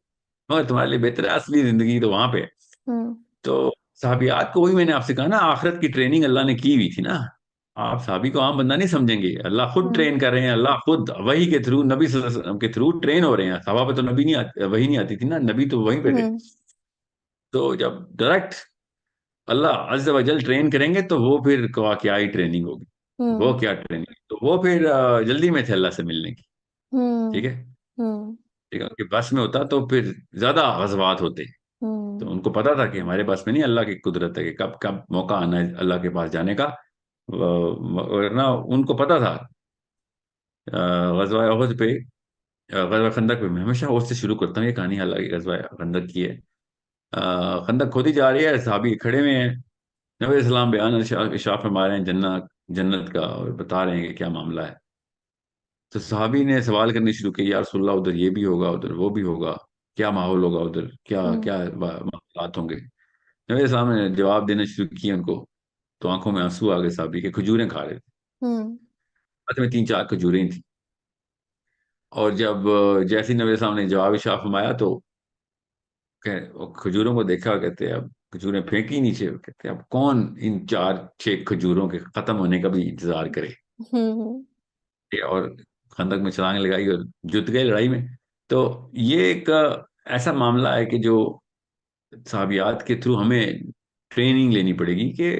मगर तुम्हारे लिए बेहतर है, असली जिंदगी तो वहां पे है। हम्म। तो साहबियात को, वही मैंने आपसे कहा ना, आखिरत की ट्रेनिंग अल्लाह ने की हुई थी ना। आप साहबी को आम बंदा नहीं समझेंगे, अल्लाह खुद हम्म। ट्रेन कर रहे हैं, अल्लाह खुद वही के थ्रू, नबी सल्लल्लाहु अलैहि वसल्लम के थ्रू ट्रेन हो रहे हैं। सहाबा पे तो नबी नहीं आती, वही नहीं आती थी ना, नबी तो वहीं पे थे। हम्म। तो जब डायरेक्ट अल्लाह अज़्ज़ व जल ट्रेन करेंगे तो वो फिर क्या ही ट्रेनिंग होगी, वो हम्म। क्या ट्रेनिंग, तो वो फिर जल्दी में थे अल्लाह से मिलने की। ठीक हम्म। है, हम्म। ठीक है, उनके बस में होता तो फिर ज्यादा गज़वात होते। तो हम्म। उनको पता था कि हमारे बस में नहीं, अल्लाह की कुदरत है कि कब कब मौका आना है अल्लाह के पास जाने का। वरना उनको पता था। गज़वा उहद पे, गज़वा खंदक पे, मैं हमेशा उहद से शुरू करता हूँ, ये कहानी हालांकि गज़वा खंदक की है। खंदक खोदी जा रही है, साहबी खड़े हुए हैं, नबी इस्लाम बयान इरशाद फरमा रहे हैं जन्नत जन्नत का, और बता रहे हैं कि क्या मामला है। तो साहबी ने सवाल करने शुरू किया, या रसूलल्लाह उधर ये भी होगा, उधर वो भी होगा, क्या माहौल होगा उधर, क्या हम्म। क्या मामलात होंगे। नबी इस्लाम ने जवाब देना शुरू किया उनको, तो आंखों में आंसू आ गए साहबी के, खजूरें खा रहे थे, हम्म। हाथ में तीन चार खजूरें थी। और जब जैसे ही नबी इस्लाम ने जवाब इरशाद फरमाया तो वो खजूरों को देखा, कहते हैं अब खजूरें फेंकी नीचे, कहते हैं अब कौन इन चार छह खजूरों के खत्म होने का भी इंतजार करे। हम्म। और खंदक में छलांग लगाई और जुट गए लड़ाई में। तो ये एक ऐसा मामला है कि जो साहबियात के थ्रू हमें ट्रेनिंग लेनी पड़ेगी कि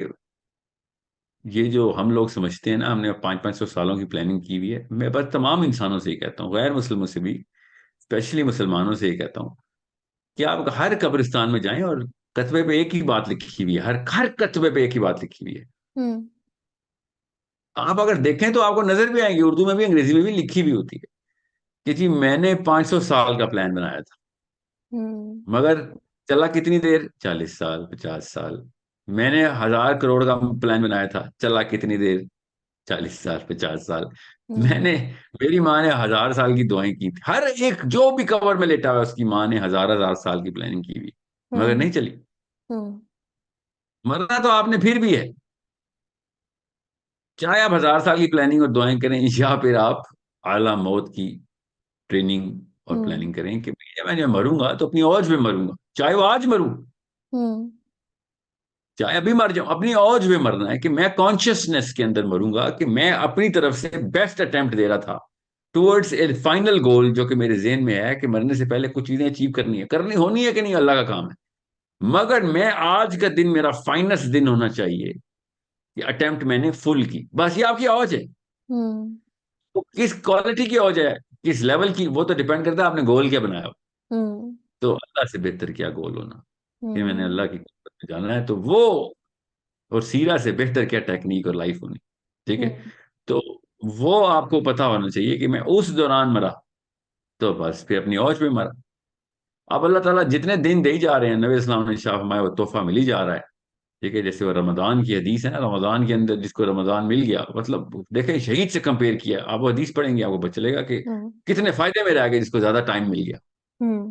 ये जो हम लोग समझते हैं ना, हमने 500-500 सालों की प्लानिंग की हुई है। मैं बस तमाम इंसानों से ही कहता हूँ, गैर मुस्लिमों से भी, स्पेशली मुसलमानों से ही कहता हूँ कि आप हर कब्रिस्तान में जाएं और कतबे पे एक ही बात लिखी हुई है, हर हर कतबे पे एक ही बात लिखी हुई है। हम्म। आप अगर देखें तो आपको नजर भी आएंगी, उर्दू में भी अंग्रेजी में भी लिखी हुई होती है कि जी मैंने 500 साल का प्लान बनाया था, हम्म। मगर चला कितनी देर, 40 साल, 50 साल। मैंने 1,000 करोड़ का प्लान बनाया था, चला कितनी देर, 40 साल, 50 साल। हम्म। मैंने, मेरी माँ ने 1,000 साल की दुआएं की थी, हर एक जो भी कवर में लेटा हुआ है उसकी माँ ने 1,000 1,000 साल की प्लानिंग की हुई, मगर हम्म। नहीं चली। हम्म। मरना तो आपने फिर भी है, चाहे आप 1,000 साल की प्लानिंग और दुआएं करें, या फिर आप आला मौत की ट्रेनिंग और हम्म। प्लानिंग करें कि भैया मैं जब मरूंगा तो अपनी औज में मरूंगा, चाहे वो आज मरूं, हम्म। चाहे अभी मर जाऊं, अपनी औज में मरना है कि मैं कॉन्शियसनेस के अंदर मरूंगा कि मैं अपनी तरफ से बेस्ट अटेम्प्ट दे रहा था टुवर्ड्स ए फाइनल गोल, जो कि मेरे जेहन में है कि मरने से पहले कुछ चीजें अचीव करनी है, करनी होनी है कि नहीं, अल्लाह का काम है। मगर मैं आज का दिन मेरा फाइनेस्ट दिन होना चाहिए कि अटेम्प्ट मैंने फुल की, बस ये आपकी औज है। हम्म। वो किस क्वालिटी की औज है, किस लेवल की, वो तो डिपेंड करता है आपने गोल क्या बनाया हो। हम्म। तो अल्लाह से बेहतर क्या गोल होना कि मैंने हम्म। अल्लाह की कुदरत में जाना है, तो वो, और सीरा से बेहतर क्या टेक्निक और लाइफ होनी, ठीक है। हम्म। तो वो आपको पता होना चाहिए कि मैं उस दौरान मरा तो बस फिर अपनी औज में मरा। अब अल्लाह ताला जितने दिन दे ही जा रहे हैं, नबी इस्लाम ने शाह फरमाया, वो तोहफा मिल ही जा रहा है, ठीक है। जैसे वो रमजान की हदीस है ना, रमजान के अंदर जिसको रमजान मिल गया, मतलब देखें शहीद से कंपेयर किया, आप वो हदीस पढ़ेंगे आपको पता चलेगा कि हम्म। कितने फायदे में रह गए जिसको ज्यादा टाइम मिल गया, हम्म।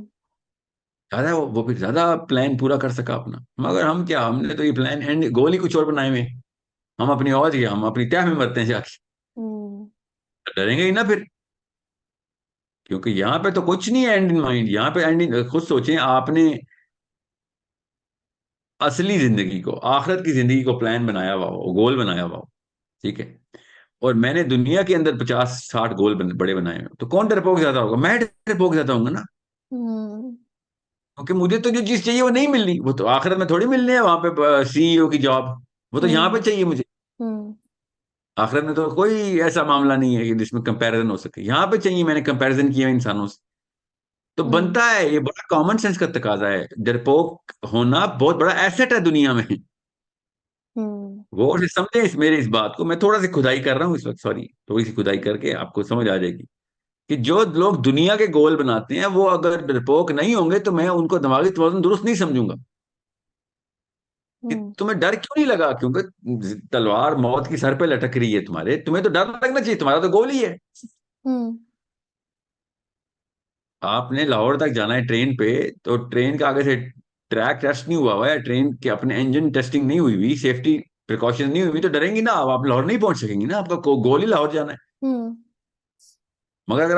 ज्यादा वो फिर ज्यादा प्लान पूरा कर सका अपना। मगर हम क्या, हमने तो ये प्लान एंड गोल ही कुछ और बनाए हुए हैं। हम अपनी औज ही, हम अपनी तह में मरते हैं जाके, हम्म। डरेंगे ही ना फिर, क्योंकि यहाँ पे तो कुछ नहीं है एंड इन माइंड, यहाँ पे एंड इन, खुद सोचें आपने असली जिंदगी को, आखिरत की जिंदगी को प्लान बनाया हुआ हो, गोल बनाया हुआ हो, ठीक है। और मैंने दुनिया के अंदर 50-60 गोल बड़े बनाए हैं, तो कौन डरपोक ज्यादा होगा, मैं डरपोक ज्यादा होऊंगा ना, हम्म। क्योंकि मुझे तो जो चीज चाहिए वो नहीं मिलनी, वो तो आखिरत में थोड़ी मिलनी है वहां पे सीईओ की जॉब, वो तो यहाँ हम्म। पे चाहिए मुझे। हम्म। आखिरत में तो कोई ऐसा मामला नहीं है कि जिसमें कंपैरिजन हो सके, यहाँ पे चाहिए, मैंने कंपैरिजन किया है इंसानों से। तो हम्म। बनता है, ये बड़ा कॉमन सेंस का तकाजा है, डरपोक होना बहुत बड़ा एसेट है दुनिया में। हम्म। गौर से समझे मेरे इस बात को, मैं थोड़ा सी खुदाई कर रहा हूँ इस वक्त, सॉरी, थोड़ी सी खुदाई करके आपको समझ आ जाएगी कि जो लोग दुनिया के गोल बनाते हैं वो अगर डरपोक नहीं होंगे तो मैं उनको दिमागी तौर दुरुस्त नहीं समझूंगा। कि हम्म। तुम्हें डर क्यों नहीं लगा? क्योंकि तलवार मौत की सर पे लटक रही है तुम्हारे, तुम्हें तो डर लगना चाहिए, तुम्हारा तो गोल ही है। हम्म। आपने लाहौर तक जाना है ट्रेन पे, तो ट्रेन का आगे से ट्रैक टेस्ट नहीं हुआ हुआ है, ट्रेन के अपने इंजन टेस्टिंग नहीं हुई हुई, सेफ्टी प्रिकॉशन नहीं हुई हुई, तो डरेंगी ना आप लाहौर नहीं पहुंच सकेंगी ना, आपका गोल ही लाहौर जाना है। हम्म। मगर अगर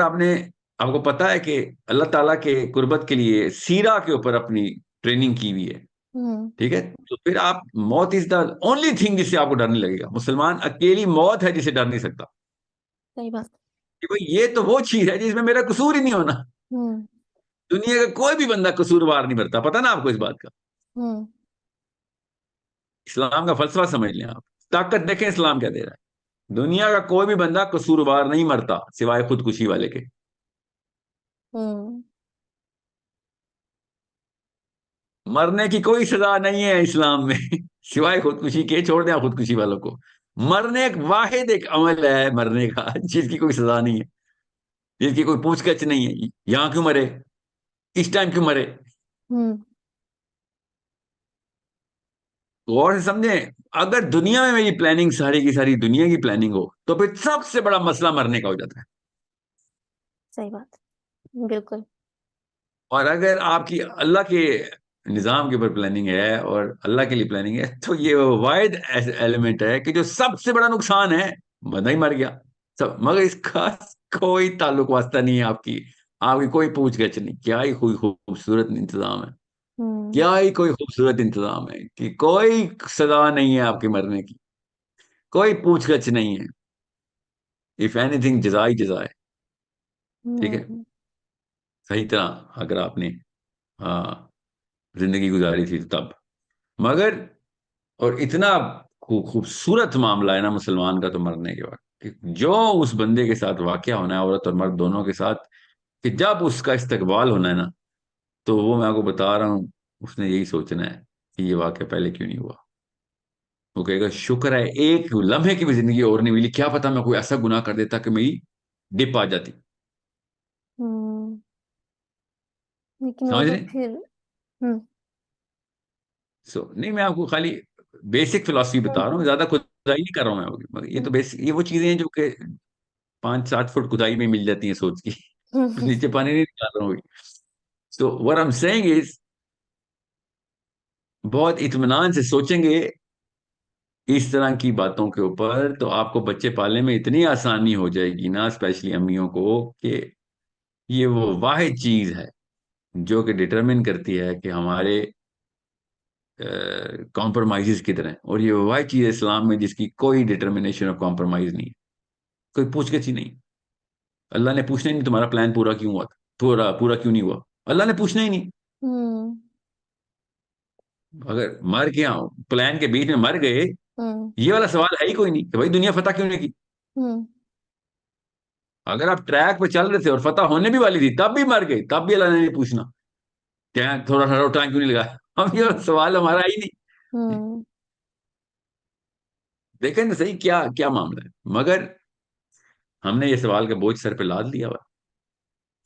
आपको पता है कि अल्लाह ताला के कुर्बत के लिए सीरा के ऊपर अपनी ट्रेनिंग की हुई है, हम्म। ठीक है, तो फिर आप, मौत इज द ओनली थिंग जिससे आपको डर नहीं लगेगा। मुसलमान अकेली मौत है जिसे डर नहीं सकता, सही बात। कि भाई ये तो वो चीज है जिसमें मेरा कसूर ही नहीं होना। हम्म। दुनिया का कोई भी बंदा कसूरवार नहीं मरता, पता ना आपको इस बात का। हम्म। इस्लाम का फलसफा समझ लें आप, ताकत देखें इस्लाम क्या दे रहा है। दुनिया का कोई भी बंदा कसूरवार नहीं मरता सिवाय खुदकुशी वाले के। हम्म। मरने की कोई सजा नहीं है इस्लाम में सिवाय खुदकुशी के, छोड़ दें खुदकुशी वालों को। मरने एक वाहिद एक अमल है मरने का जिसकी कोई सजा नहीं है, जिसकी कोई पूछगछ नहीं है, यहां क्यों मरे, इस टाइम क्यों मरे। हम्म। गौर से समझे, अगर दुनिया में मेरी प्लानिंग सारी की सारी दुनिया की प्लानिंग हो, तो फिर सबसे बड़ा मसला मरने का हो जाता है। सही बात। बिल्कुल। और अगर आपकी अल्लाह के निजाम के ऊपर प्लानिंग है और अल्लाह के लिए प्लानिंग है, तो ये वाहिद एलिमेंट है कि जो सबसे बड़ा नुकसान है, बंदा ही मर गया सब, मगर इसका कोई ताल्लुक वास्ता नहीं है आपकी, आपकी कोई पूछ गछ नहीं। क्या ही कोई खूबसूरत इंतजाम है, हम्म। क्या ही कोई खूबसूरत इंतजाम है कि कोई सजा नहीं है आपके मरने की, कोई पूछ गछ नहीं है। इफ एनीथिंग जजा ही जजा है, ठीक है। हम्म। सही तरह अगर आपने, हाँ, जिंदगी गुजारी थी तब। मगर, और इतना खूबसूरत मामला है ना मुसलमान का तो मरने के बाद, कि जो उस बंदे के साथ वाकया होना है, औरत और मर्द दोनों के साथ, कि जब उसका इस्तकबाल होना है ना, तो वो मैं आपको बता रहा हूँ, उसने यही सोचना है कि ये वाकया पहले क्यों नहीं हुआ। वो कहेगा शुक्र है एक लम्हे की भी जिंदगी और नहीं मिली, क्या पता मैं कोई ऐसा गुनाह कर देता कि मेरी डिप आ जाती। हम्म। लेकिन वो समझ तो रहे? फिर। हम्म। नहीं, मैं आपको खाली बेसिक फिलॉसफी बता रहा हूँ, हम्म। ज्यादा खुदाई नहीं कर रहा हूँ मैं, मगर ये तो बेसिक, ये वो चीजें हैं जो कि 5-7 फुट खुदाई में मिल जाती है सोच की हम्म। नीचे पानी नहीं निकाल रहा हूँ। So what I am saying is, बहुत इत्मीनान से सोचेंगे इस तरह की बातों के ऊपर, तो आपको बच्चे पालने में इतनी आसानी हो जाएगी ना, स्पेशली अम्मियों को, कि ये वो वाहिद चीज है जो कि डिटरमिन करती है कि हमारे कॉम्प्रोमाइजेस किधर हैं। और ये वाहिद चीज है इस्लाम में जिसकी कोई डिटर्मिनेशन ऑफ कॉम्प्रोमाइज नहीं है, कोई पूछगछ ही नहीं। अल्लाह ने पूछना ही नहीं तुम्हारा प्लान पूरा क्यों हुआ था, पूरा पूरा क्यों नहीं हुआ, अल्लाह ने पूछना ही नहीं। हम्म। अगर मर गया, प्लान के बीच में मर गए, हम्म। ये वाला सवाल है ही कोई नहीं कि भाई दुनिया फतह क्यों नहीं की। हम्म। अगर आप ट्रैक पे चल रहे थे और फतह होने भी वाली थी तब भी मर गए, तब भी अल्लाह ने नहीं पूछना क्या थोड़ा सा टाइम क्यों नहीं लगा हम, ये सवाल हमारा ही नहीं। हम्म। देखें तो सही क्या क्या मामला है। मगर हमने ये सवाल का बोझ सर पे लाद लिया हुआ।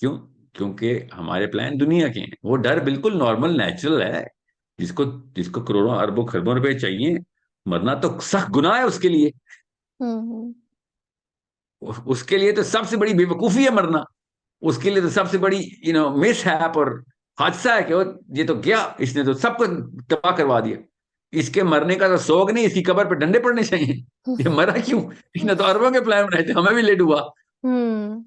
क्यों? क्योंकि हमारे प्लान दुनिया के हैं। वो डर बिल्कुल नॉर्मल नेचुरल है, जिसको जिसको करोड़ों अरबों खरबों रुपए चाहिए, मरना तो सख्त गुनाह है उसके लिए। हम्म। उसके लिए तो सबसे बड़ी बेवकूफी है मरना, उसके लिए तो सबसे बड़ी मिस हैप और हादसा है कि ये तो गया, इसने तो सबको तबाह करवा दिया। इसके मरने का तो शौक नहीं, इसकी कब्र पे डंडे पड़ने चाहिए। ये मरा क्यों? इसने तो अरबों के प्लान बनाए थे, हमें भी लेट हुआ। हम्म।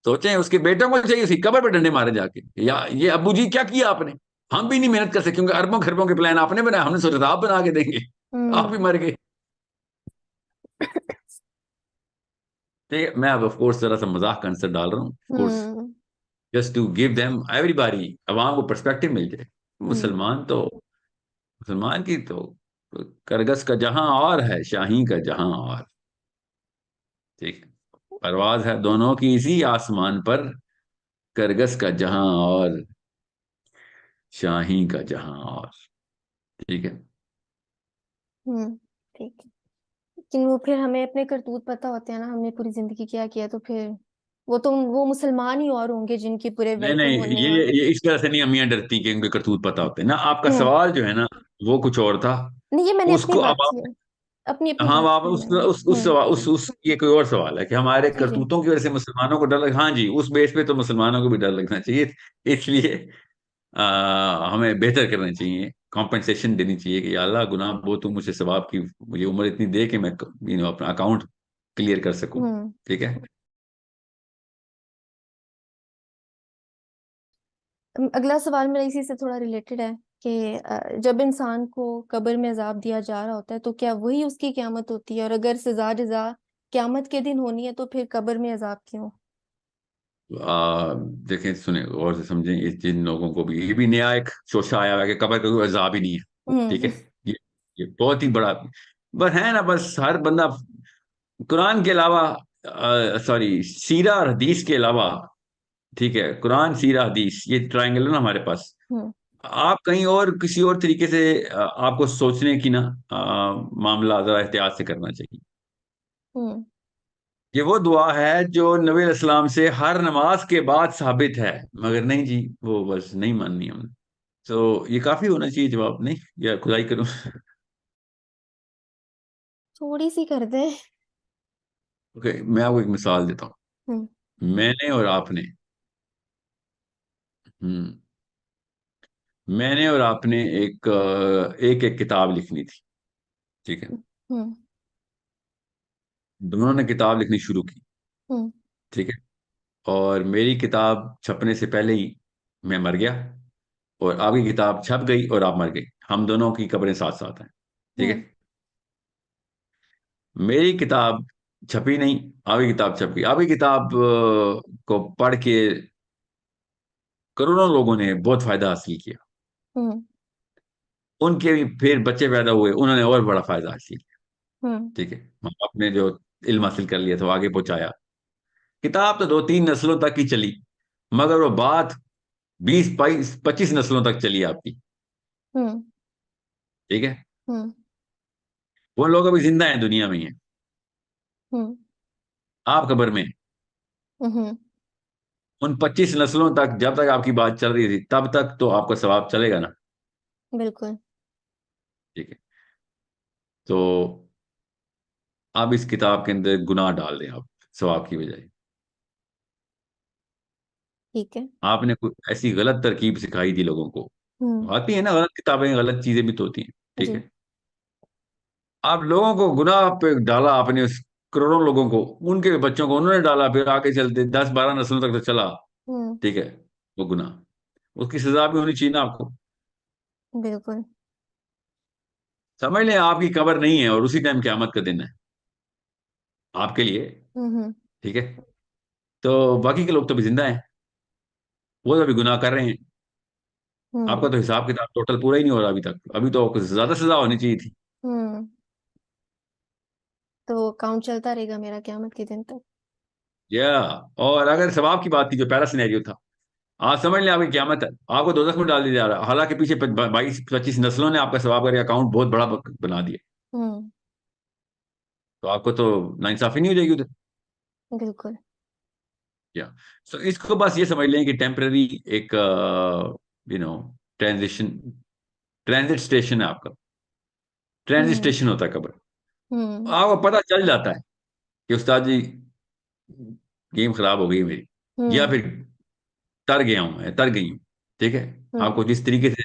सोचें उसके बेटों को चाहिए उसकी कब्र पे डंडे मारे जाके, या ये अब्बू जी क्या किया आपने, हम भी नहीं मेहनत कर सके क्योंकि अरबों खरबों के प्लान आपने बनाया, हमने सोचा था आप बना के देंगे, आप भी हम्म। मर गए। ठीक है, मैं अब ऑफ कोर्स जरा सा मजाक का आंसर डाल रहा हूँ, of course, hmm. Just to give them everybody, अवाम को पर्सपेक्टिव मिल जाए। हम्म। मुसलमान तो, मुसलमान की तो करगस का जहां और है, शाही का जहां और, ठीक, परवाज है दोनों की इसी आसमान पर, करगस का जहां और, शाही का जहां और, ठीक है। हम्म। ठीक है। लेकिन वो फिर हमें अपने करतूत पता होते हैं ना, हमने पूरी जिंदगी क्या किया, तो फिर वो मुसलमान ही और होंगे जिनकी पूरे नहीं वेलकम नहीं, होने ये और। ये इस तरह से नहीं अम्मियां डरती कि उनके करतूत पता होते हैं ना। आपका हम्म। सवाल जो है ना, वो कुछ और था। नहीं, ये मैंने अपनी उसको अब बात की आप, है। अपनी अपनी हाँ बात आप की है मैंने। उस सवाल उस ये कोई और सवाल है कि हमारे जी जी। करतूतों की वजह से मुसलमानों को डर लग, हाँ जी, उस बेस पे तो मुसलमानों को भी डर लगना चाहिए। इसलिए हमें बेहतर करना चाहिए, कॉम्पेंसेशन देनी चाहिए कि या अल्लाह गुनाह वो तुम मुझे सवाब की, मुझे उम्र इतनी दे कि मैं अपना अकाउंट क्लियर कर सकूं। हम्म। ठीक है। अगला सवाल मेरा इसी से थोड़ा रिलेटेड है कि जब इंसान को कब्र में अजाब दिया जा रहा होता है तो क्या वही उसकी क़यामत होती है, और अगर सजा जजा क़यामत के दिन होनी है तो फिर कब्र में अजाब क्यों? देखें सुने गौर से समझें, इस जिन लोगों को भी, ये भी नया एक शोशा आया हुआ है कि कब्र का कोई अजाब ही नहीं है। ठीक हम्म। है। ये ये बहुत ही बड़ा, बस है ना, बस हर बंदा कुरान के अलावा, सॉरी, सीरा और हदीस के अलावा, ठीक है, कुरान सीरा हदीस ये ट्रायंगल है ना हमारे पास। हम्म। आप कहीं और किसी और तरीके से आपको सोचने की ना मामला जरा एहतियात से करना चाहिए। हम्म। ये वो दुआ है जो नबी इस्लाम से हर नमाज के बाद साबित है, मगर नहीं जी, वो बस नहीं माननी हमने। तो ये काफी होना चाहिए जवाब, नहीं या खुदाई करूं? थोड़ी सी कर दे। ओके, मैं आपको एक मिसाल देता हम्म। हूँ। मैंने और आपने, हम्म, मैंने और आपने एक एक किताब लिखनी थी। ठीक है। हम्म। दोनों ने किताब लिखनी शुरू की। हम्म। ठीक है। और मेरी किताब छपने से पहले ही मैं मर गया, और आपकी किताब छप गई और आप मर गई। हम दोनों की कब्रें साथ साथ हैं। ठीक हम्म। है। मेरी किताब छपी नहीं, आपकी किताब छप गई। आपकी किताब को पढ़ के करोड़ों लोगों ने बहुत फायदा हासिल किया। हम्म। उनके भी फिर बच्चे पैदा हुए, उन्होंने और बड़ा फायदा हासिल किया। हम्म। ठीक है। माँ बाप ने जो इल्म हासिल कर लिया था वो आगे पहुंचाया। किताब तो दो तीन नस्लों तक ही चली, मगर वो बात 20 22 25 नस्लों तक चली आपकी। हम्म। ठीक है। हम्म। वो लोग अभी जिंदा हैं, दुनिया में ही हैं। हम्म। आप कब्र में हैं। हम्म। उन 25 नस्लों तक जब तक आपकी बात चल रही थी तब तक तो आपका सवाब चलेगा ना। बिल्कुल। ठीक है। तो आप इस किताब के अंदर गुनाह डाल दें आप, सवाब की बजाय। ठीक है। आपने कोई ऐसी गलत तरकीब सिखाई थी लोगों को। हम्म। आती है ना गलत किताबें, गलत चीजें भी तो होती हैं। ठीक जी। है। आप लोगों को गुनाह पे डाला आपने, उस करोड़ों लोगों को, उनके बच्चों को उन्होंने डाला, फिर आगे चलते 10 12 नस्लों तक तो चला। हम्म। ठीक है। वो गुनाह, उसकी सजा भी होनी चाहिए ना आपको। बिल्कुल। समझ लें आपकी कब्र नहीं है और उसी टाइम क़यामत का दिन है आपके लिए। हम्म। ठीक है। तो बाकी के लोग तो अभी जिंदा हैं, वो तो अभी गुनाह कर रहे हैं। आपका हम्म। तो हिसाब किताब टोटल पूरा ही नहीं हो रहा अभी तक, अभी तो कुछ ज्यादा सजा होनी चाहिए थी। हम्म। तो काउंट चलता रहेगा मेरा क़यामत के दिन तक। या, और अगर सवाब की बात थी, जो पहला सिनेरियो था, आज समझ लें आपकी क़यामत है, आपको दोजख में डाल दिया जा रहा है, हालांकि पीछे 22 25 नस्लों ने आपका सवाब का अकाउंट बहुत बड़ा बना दिया। हम्म। तो आपको तो नाइंसाफी नहीं हो जाएगी उधर। बिल्कुल। या, सो इसको बस ये समझ लें कि टेम्पररी एक ट्रांजिशन, ट्रांजिट स्टेशन है आपका। ट्रांजिट हम्म। स्टेशन होता है कब्र। हम्म। आपको पता चल जाता है कि उस्ताद जी गेम खराब हो गई मेरी, या हम्म। फिर तर गया हूं मैं, तर गई हूं। ठीक है। हम्म। आपको जिस तरीके से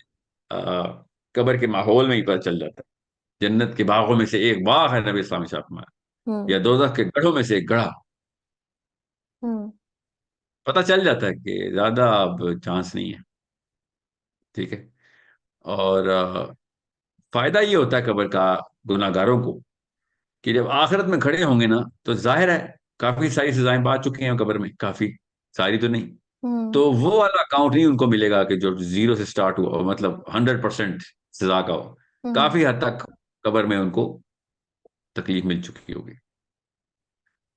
कब्र के माहौल में ही पता चल जाता है। जन्नत के बागों में से एक बाग है, नबी इस्लाम ने फरमाया, हम्म। या दोजख के गढ़ों में से एक गढ़ा। हम्म। पता चल जाता है कि ज्यादा अब चांस नहीं है। ठीक है। और फायदा ये होता है कब्र का गुनाहगारों को, कि जब आखिरत में खड़े होंगे ना, तो जाहिर है काफी सारी सजाएं पा चुके हैं कब्र में, काफी सारी तो नहीं। हम्म। तो वो वाला अकाउंट नहीं उनको मिलेगा कि जो जीरो से स्टार्ट हुआ हो, मतलब 100% सजा का हो। हम्म। काफी हद तक कब्र में उनको तकलीफ मिल चुकी होगी।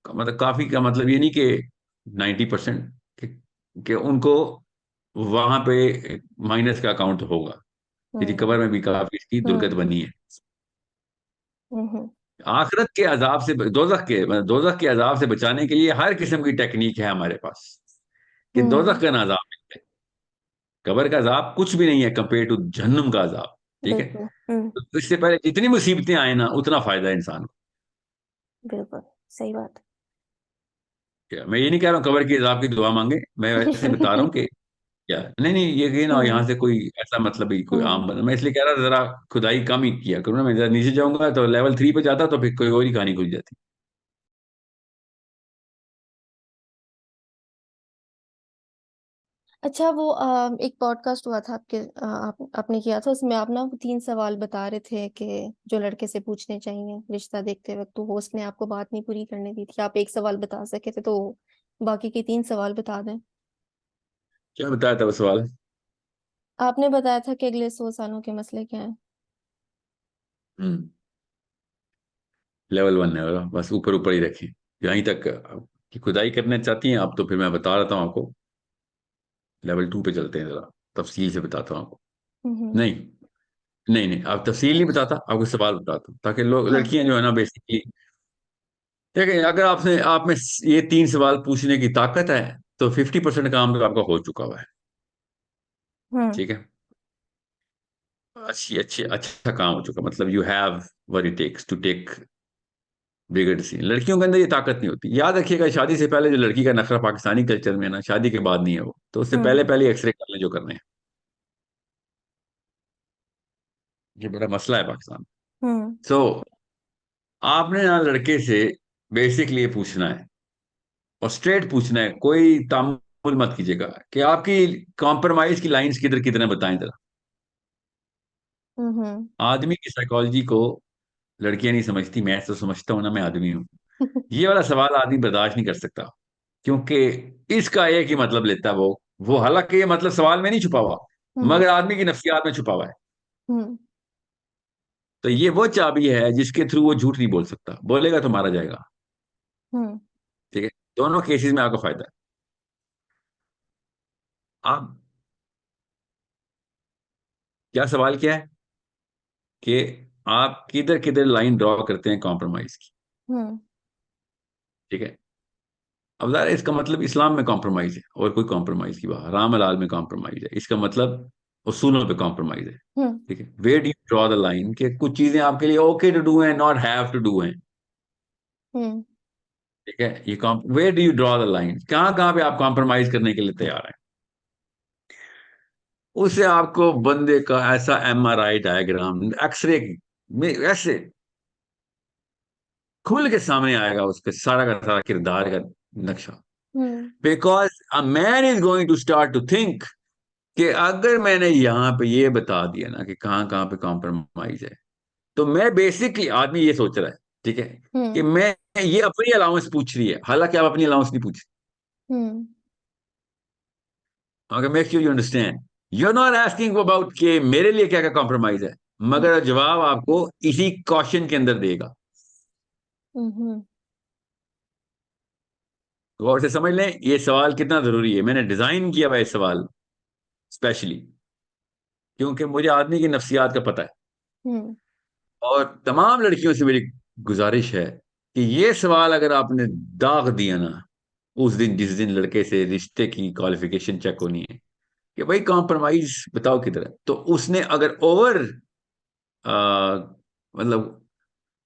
मतलब काफी का मतलब ये नहीं कि 90%, कि उनको वहां पे माइनस का अकाउंट होगा, क्योंकि हम्म। कब्र में भी काफी इसकी दुर्गत हम्म। बनी है। हम्म। आखिरत के अजाब से, दोजख के अजाब से बचाने के लिए हर किस्म की टेक्निक है हमारे पास, कि दोजख हम्म। का ना अजाब मिले। कब्र का अजाब कुछ भी नहीं है कंपेयर टू जहन्नुम का अजाब। ठीक है। बिल्कुल। तो इससे पहले जितनी मुसीबतें आए ना, उतना फायदा है इंसान को। बिल्कुल सही बात। क्या मैं ये नहीं कह रहा हूँ कब्र की अजाब की दुआ मांगे, मैं वैसे बता रहा हूँ कि क्या, नहीं नहीं, ये कि ना हम्म। यहाँ से कोई ऐसा मतलब ही कोई आम हम्म। बंदा, मैं इसलिए कह रहा था जरा खुदाई कम ही किया करूँ ना। मैं जरा नीचे जाऊंगा तो लेवल 3 पे जाता तो फिर कोई और ही कहानी खुल जाती। अच्छा, वो एक पॉडकास्ट हुआ था आपके, आपने किया था, उसमें आप ना 3 सवाल बता रहे थे कि जो लड़के से पूछने चाहिए रिश्ता देखते वक्त, तो होस्ट ने आपको बात नहीं पूरी करने दी थी, आप एक सवाल बता सके थे, तो बाकी के 3 सवाल बता दें। क्या बताया था वो सवाल? आपने बताया था कि अगले 100 सालों के मसले क्या हैं। हम्म। लेवल 1 है वो, बस ऊपर ऊपर ही रखें। यहीं तक कि खुदाई करना चाहती हैं आप, तो फिर मैं बता रहा हूँ आपको। लेवल 2 पे चलते हैं, जरा तफसील से बताता हूँ आपको। हम्म। नहीं, नहीं नहीं, आप तफसील नहीं बताता, आपको सवाल बताता हूँ, ताकि लोग, हाँ। लड़कियां जो है ना बेसिकली, देखिए अगर आपने आप में ये 3 सवाल पूछने की ताकत है, तो 50% काम तो आपका हो चुका हुआ है। हम्म। ठीक है। अच्छी अच्छी अच्छा काम हो चुका, मतलब you have what it takes to take bigger decision. लड़कियों के अंदर ये ताकत नहीं होती, याद रखिएगा। शादी से पहले जो लड़की का नखरा पाकिस्तानी कल्चर में है ना, शादी के बाद नहीं है वो, तो उससे हम्म। पहले पहले एक्सरे कर ले जो करने हैं। ये बड़ा मसला है पाकिस्तान। हम्म। सो आपने ना लड़के से बेसिकली ये पूछना है, और स्ट्रेट पूछना है, कोई तामुल मत कीजिएगा कि आपकी कॉम्प्रोमाइज की लाइंस किधर किधर हैं, बताएं जरा। हम्म। आदमी की साइकोलॉजी को लड़कियां नहीं समझती, मैं तो समझता हूं ना, मैं आदमी हूं। ये वाला सवाल आदमी बर्दाश्त नहीं कर सकता, क्योंकि इसका एक ही मतलब लेता है वो हालांकि ये मतलब सवाल में नहीं छुपा हुआ, हम्म। मगर आदमी की नफ्सियात में छुपा हुआ है। हम्म। तो ये वो चाबी है जिसके थ्रू वो झूठ नहीं बोल सकता, बोलेगा तो मारा जाएगा। हम्म। ठीक है। दोनों केसेस में आपको फायदा है। आप, क्या सवाल क्या है कि आप किधर किधर लाइन ड्रॉ करते हैं कॉम्प्रोमाइज की। हम्म। ठीक है। अब ज़ाहिर है इसका मतलब इस्लाम में कॉम्प्रोमाइज है, और कोई कॉम्प्रोमाइज की बात, हराम हलाल में कॉम्प्रोमाइज है, इसका मतलब उसूलों पे कॉम्प्रोमाइज है। हम्म। ठीक है। Where do you draw the line, कि कुछ चीजें आपके लिए ओके टू डू हैं, नॉट हैव टू डू हैं। हम्म। ठीक है। ये where do you draw the line, कहाँ कहाँ पे आप कॉम्प्रोमाइज करने के लिए तैयार हैं। उसे आपको बंदे का ऐसा एमआरआई डायग्राम, एक्सरे में ऐसे खुल के सामने आएगा, उसके सारा का सारा किरदार का नक्शा। Hmm. Because a man is going to start to think कि अगर मैंने यहाँ पे ये बता दिया ना कि कहाँ कहाँ पे कॉम्प्रोमाइज है, तो मैं बेसिकली, आदमी ये सोच रहा है, ठीक है, कि हम्म। मैं, ये अपनी अलाउंस पूछ रही है, हालांकि आप अपनी अलाउंस नहीं पूछ हम्म। रहे। Okay, make sure you understand, you are not asking about कि मेरे लिए क्या क्या कॉम्प्रोमाइज है, मगर जवाब आपको इसी क्वेश्चन के अंदर देगा। हम्म। गौर से समझ लें ये सवाल कितना जरूरी है, मैंने डिजाइन किया हुआ है इस सवाल स्पेशली, क्योंकि मुझे आदमी की नफ्सियात का पता है। हम्म। और तमाम लड़कियों से मेरी गुजारिश है कि ये सवाल अगर आपने दाग दिया ना, उस दिन जिस दिन लड़के से रिश्ते की क्वालिफिकेशन चेक होनी है कि भाई कॉम्प्रोमाइज बताओ किधर है, तो उसने अगर ओवर, मतलब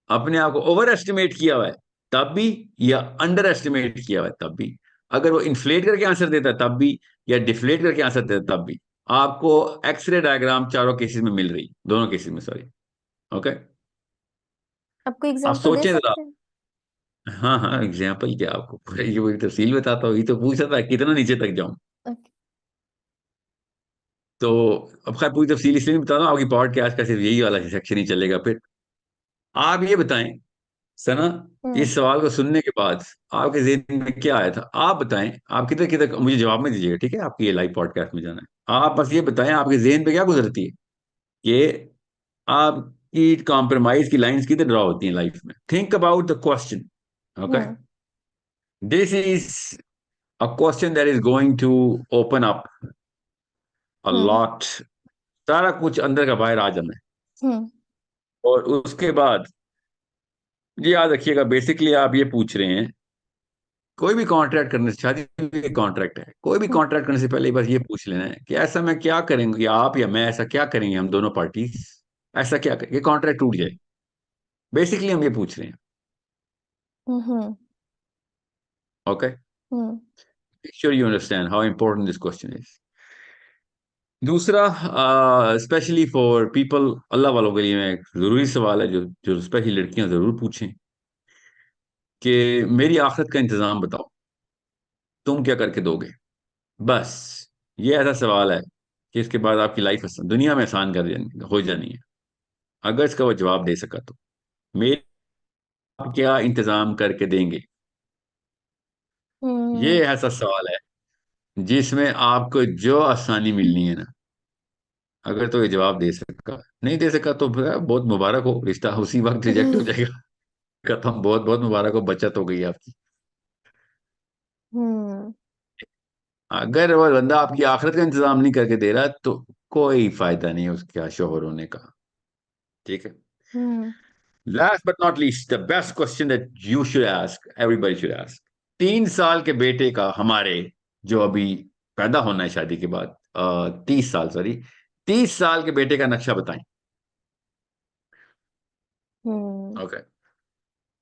अपने आप को ओवर एस्टिमेट किया हुआ है तब भी, या अंडर एस्टिमेट किया हुआ है तब भी, अगर वो इन्फ्लेट करके आंसर देता है तब भी, या डिफ्लेट करके आंसर देता है तब भी, आपको एक्सरे डायग्राम चारों केसेस में मिल रही, दोनों केसेस में, सॉरी। ओके। आपको आप एग्जांपल दे सोचें जरा। सकते हैं? हाँ हाँ, एग्जाम्पल क्या, आपको पूरी पूरी तफसील बताता हूँ, ये तो पूछा था कितना नीचे तक जाऊं। ओके। तो अब खैर पूरी तफसील इसलिए नहीं बता रहा हूं, आपकी पॉडकास्ट का सिर्फ यही वाला सेक्शन ही चलेगा फिर। आप ये बताएं सना, हम्म। इस सवाल को सुनने के बाद आपके जेहन में क्या आया था, आप बताएं। आप किधर किधर मुझे जवाब में दीजिएगा, ठीक है, आपकी ये लाइव पॉडकास्ट में जाना है। आप बस ये बताएं आपके जेहन पे क्या गुजरती है कि आपकी कॉम्प्रोमाइज की लाइंस किधर ड्रॉ होती हैं लाइफ में। Think about the question. Okay. Hmm. This is a question that is going to open up a hmm. lot, सारा कुछ अंदर का बाहर आ जाना है। हम्म। और उसके बाद जी याद रखिएगा, बेसिकली आप ये पूछ रहे हैं, कोई भी कॉन्ट्रैक्ट करने से, शादी भी कॉन्ट्रैक्ट है, कोई भी हम्म। कॉन्ट्रैक्ट करने से पहले बस ये पूछ लेना है कि ऐसा मैं क्या करेंगे, या आप या मैं ऐसा क्या करेंगे, हम दोनों पार्टीज ऐसा क्या करेंगे कॉन्ट्रैक्ट टूट जाए। बेसिकली हम ये पूछ रहे हैं। Hmm. Okay, hmm. Sure you understand how important this question is. दूसरा, स्पेशली फॉर पीपल, अल्लाह वालों के लिए मैं एक जरूरी सवाल है जो जो स्पेशली लड़कियां जरूर पूछें, कि मेरी आखिरत का इंतजाम बताओ, तुम क्या करके दोगे। बस ये ऐसा सवाल है कि इसके बाद आपकी लाइफ दुनिया में आसान कर जानी हो जानी है, अगर इसका वो जवाब दे सका तो। मेरे आप क्या इंतजाम करके देंगे, ये हम्म। ऐसा सवाल है जिसमें आपको जो आसानी मिलनी है ना, अगर तो ये जवाब दे सका, नहीं दे सका तो फिर बहुत मुबारक हो, रिश्ता उसी वक्त रिजेक्ट हो जाएगा, खत्म, बहुत बहुत मुबारक हो, बचत हो गई आपकी। हम्म। अगर वो बंदा आपकी आखिरत का इंतजाम नहीं करके दे रहा तो कोई फायदा नहीं है उसका शोहर होने का। ठीक है। Hmm. Last but not least, the best question that you should ask, everybody should ask. 3 साल के बेटे का, हमारे जो अभी पैदा होना है शादी के बाद, 30 साल, सॉरी, 30 साल के बेटे का नक्शा बताएं। हम्म। ओके,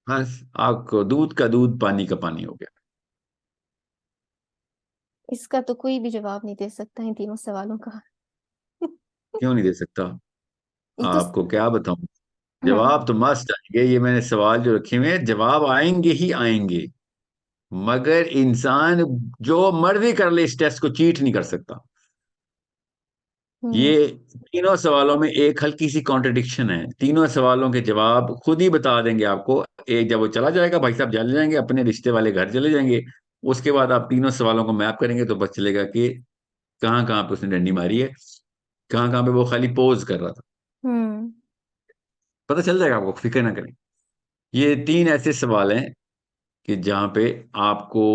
हाँ, आपको दूध का दूध पानी का पानी हो गया। इसका तो कोई भी जवाब नहीं दे सकता इन तीनों सवालों का। क्यों नहीं दे सकता, ये तो आपको क्या बताऊं, हम्म। जवाब तो मस्त आएंगे, ये मैंने सवाल जो रखे हुए हैं जवाब आएंगे ही आएंगे, मगर इंसान जो मर्जी कर ले इस टेस्ट को चीट नहीं कर सकता। हम्म। ये तीनों सवालों में एक हल्की सी कॉन्ट्रडिक्शन है, तीनों सवालों के जवाब खुद ही बता देंगे आपको। एक जब वो चला जाएगा, भाई साहब चले जाएंगे अपने रिश्ते वाले घर चले जाएंगे, उसके बाद आप तीनों सवालों को मैप करेंगे तो पता चलेगा कि कहाँ कहाँ पे उसने डंडी मारी है, कहाँ कहाँ पे वो खाली पोज कर रहा था। हम्म। पता चल जाएगा आपको, फिक्र ना करें। ये 3 ऐसे सवाल हैं कि जहाँ पे आपको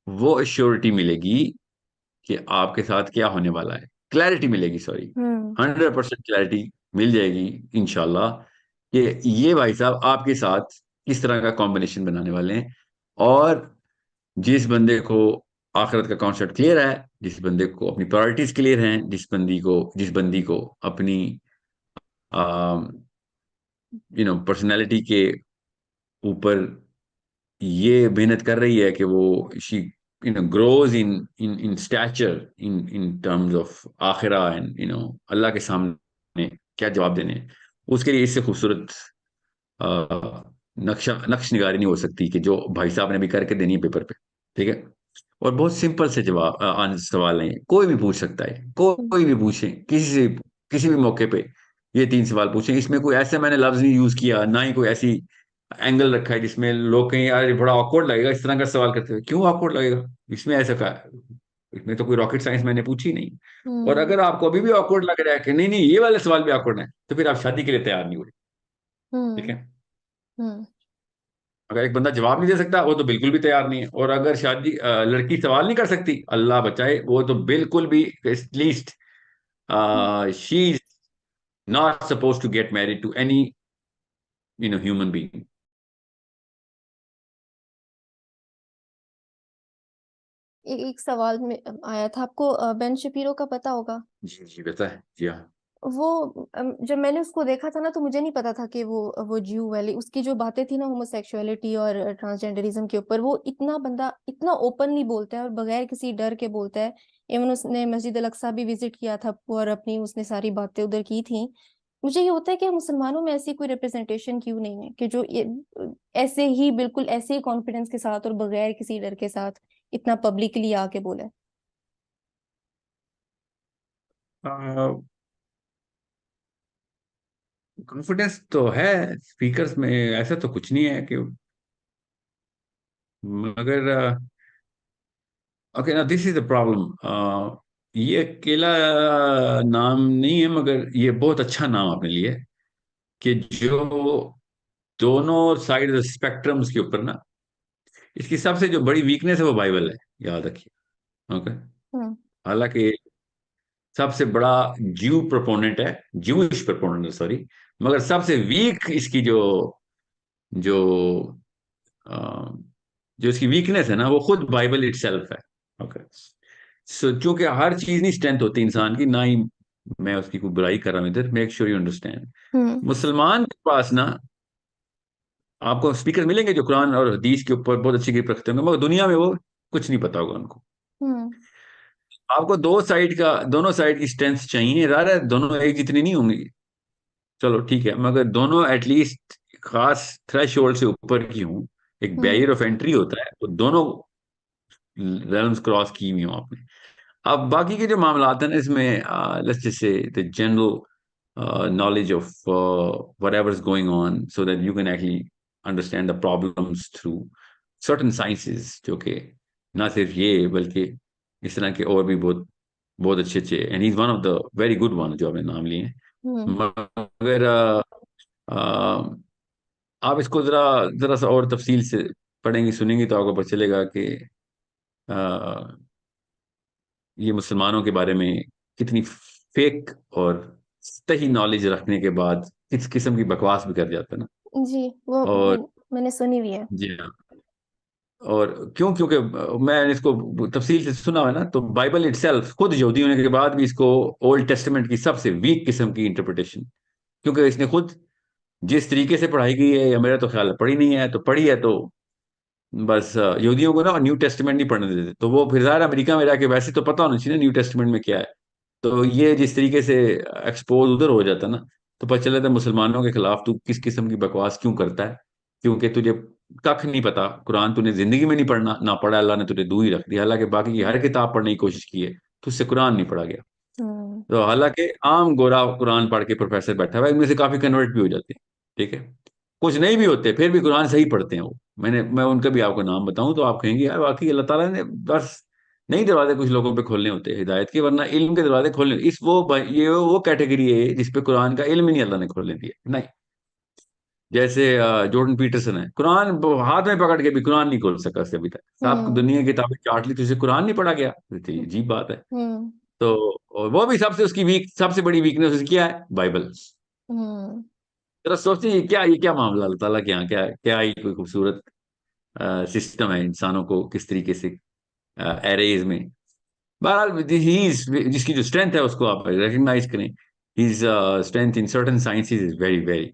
वो श्योरिटी मिलेगी कि आपके साथ क्या होने वाला है, क्लैरिटी मिलेगी, सॉरी, हम्म। 100% क्लैरिटी मिल जाएगी इंशाल्लाह, कि ये भाई साहब आपके साथ किस तरह का कॉम्बिनेशन बनाने वाले हैं। और जिस बंदे को आखिरत का कॉन्सेप्ट क्लियर है, जिस बंदे को अपनी प्रायोरिटीज क्लियर हैं, जिस बंदी को अपनी पर्सनैलिटी के ऊपर ये मेहनत कर रही है कि वो she grows in in in stature, in terms of akhira, and Allah के सामने क्या जवाब देने हैं, उसके लिए इससे खूबसूरत नक्श निगारी नहीं हो सकती कि जो भाई साहब ने भी करके देनी है पेपर पे। ठीक है। और बहुत सिंपल से जवाब सवाल है, कोई भी पूछ सकता है, कोई भी पूछे, किसी भी मौके पे ये 3 सवाल पूछें। इसमें कोई ऐसा मैंने लफ्ज नहीं यूज किया, ना ही कोई ऐसी एंगल रखा है जिसमें लोग कहें यार ये बड़ा ऑकवर्ड लगेगा इस तरह का सवाल करते हुए। क्यों ऑकवर्ड लगेगा, इसमें ऐसा का, इसमें तो कोई रॉकेट साइंस मैंने पूछी नहीं। और हम्म। अगर आपको अभी भी ऑकवर्ड लग रहा है कि नहीं नहीं ये वाले सवाल भी ऑकवर्ड है, तो फिर आप शादी के लिए तैयार नहीं हो रहे। ठीक हम्म। है। हम्म। अगर एक बंदा जवाब नहीं दे सकता, वो तो बिल्कुल भी तैयार नहीं है। और अगर लड़की सवाल नहीं कर सकती, अल्लाह बचाए, वो तो बिल्कुल भी, at least she is not suppose to get married to any human being. एक सवाल में आया था आपको, बेन शपीरो का पता होगा। जी जी, पता है, जी हाँ। वो जब मैंने उसको देखा था ना, तो मुझे नहीं पता था कि वो ज्यू वाली उसकी जो बातें थी ना होमोसेक्सुअलिटी और ट्रांसजेंडरिज्म के ऊपर, वो इतना बंदा इतना ओपनली बोलता है और बगैर किसी डर के बोलता है। इवन उसने मस्जिद अल अक्सा भी विजिट किया था और अपनी उसने सारी बातें उधर की थी। मुझे ये होता है कि मुसलमानों में ऐसी कोई रिप्रेजेंटेशन क्यों नहीं है कि जो ये ऐसे ही बिल्कुल ऐसे ही कॉन्फिडेंस के साथ और बगैर किसी डर के साथ इतना पब्लिकली आके बोले। कॉन्फिडेंस तो है स्पीकर्स में, ऐसा तो कुछ नहीं है कि, मगर ओके ना, दिस इज द प्रॉब्लम। ये अकेला नाम नहीं है, मगर ये बहुत अच्छा नाम आपने लिया है, कि जो दोनों साइड स्पेक्ट्रम्स के ऊपर ना, इसकी सबसे जो बड़ी वीकनेस है वो बाइबल है, याद रखिए। ओके। हम्म। हालांकि सबसे बड़ा ज्यू प्रोपोनेंट है, ज्यूइश प्रोपोनेंट, सॉरी, मगर सबसे वीक इसकी जो जो अ, जो इसकी वीकनेस है ना, वो खुद बाइबल इटसेल्फ है। ओके। सो चूंकि हर चीज नहीं स्ट्रेंथ होती इंसान की, ना ही मैं उसकी कोई बुराई कर रहा हूं इधर, मेक श्योर यू अंडरस्टैंड। हम्म। मुसलमान के पास ना आपको स्पीकर मिलेंगे जो कुरान और हदीस के ऊपर बहुत अच्छी ग्रिप रखते होंगे, मगर दुनिया में वो कुछ नहीं पता होगा उनको। हम्म। आपको दोनों साइड की स्ट्रेंथ चाहिए, रहा दोनों एक जितनी नहीं होंगी, चलो ठीक है, मगर दोनों एटलीस्ट खास थ्रेश होल्ड से ऊपर की हूँ। एक हम्म। बैरियर ऑफ एंट्री होता है, तो दोनों रेल्म्स क्रॉस की हुई हूँ आपने। अब बाकी के जो मामला हैं ना इसमें, let's just say the general knowledge of whatever is going on so that you can actually understand the problems through certain sciences, जो कि ना सिर्फ ये बल्कि इस तरह के और भी बहुत बहुत अच्छे अच्छे, and he is one of the very good one जो आपने नाम लिए हैं। हम्म। मगर आप इसको जरा जरा सा और तफसील से पढ़ेंगी सुनेंगी तो आपको पता चलेगा कि अ, ये मुसलमानों के बारे में कितनी फेक और सही नॉलेज रखने के बाद किस किस्म की बकवास भी कर जाता है ना। जी, वो और मैंने सुनी हुई है। जी हाँ। और क्यों, क्योंकि मैंने इसको तफसील से सुना है ना, तो बाइबल इटसेल्फ खुद यहूदी होने के बाद भी इसको ओल्ड टेस्टमेंट की सबसे वीक किस्म की इंटरप्रिटेशन, क्योंकि इसने खुद जिस तरीके से पढ़ाई गई है, या मेरा तो ख्याल है पढ़ी नहीं है, तो पढ़ी है तो बस यहूदियों को ना न्यू टेस्टमेंट नहीं पढ़ने देते, तो वो फिर ज़ाहिर अमेरिका में जाके वैसे तो पता होना चाहिए ना न्यू टेस्टमेंट में क्या है। तो ये जिस तरीके से एक्सपोज उधर हो जाता ना, तो पता चला था मुसलमानों के खिलाफ तू किस किस्म की बकवास क्यों करता है, क्योंकि तुझे कख नहीं पता, कुरान तूने जिंदगी में नहीं पढ़ना, ना पढ़ा, अल्लाह ने तुझे दूर ही रख दिया, हालांकि बाकी की हर किताब पढ़ने की कोशिश की है, तुझसे कुरान नहीं पढ़ा गया। हम्म। तो हालांकि आम गोरा कुरान पढ़ के प्रोफेसर बैठा हुआ है, इनमें से काफी कन्वर्ट भी हो जाते हैं, ठीक है, कुछ नहीं भी होते फिर भी कुरान सही पढ़ते हैं वो। मैं उनका भी आपको नाम बताऊं तो आप कहेंगे यार वाकई अल्लाह ताला ने बस नहीं दरवाजे कुछ लोगों पे खोलने होते हैं हिदायत के, वरना इल्म के दरवाजे खोलने, इस ये वो कैटेगरी है जिसपे कुरान का इल्म ही नहीं अल्लाह ने खोलने दिया नहीं। जैसे जॉर्डन पीटरसन है, कुरान हाथ में पकड़ के भी कुरान नहीं खोल सका उससे अभी तक, साहब हम्म। दुनिया की किताबें चाट ली, तुझे कुरान नहीं पढ़ा गया, तो ये अजीब बात है। हम्म। तो और वो भी सबसे उसकी सबसे बड़ी वीकनेस उसकी क्या है, बाइबल। हम्म। जरा सोचिए ये क्या मामला, अल्लाह ताला के यहाँ क्या क्या ही कोई खूबसूरत सिस्टम है इंसानों को किस तरीके से एरेज में। बहरहाल ही इज, जिसकी जो स्ट्रेंथ है उसको आप रिकग्नाइज करें, his strength in certain sciences is very very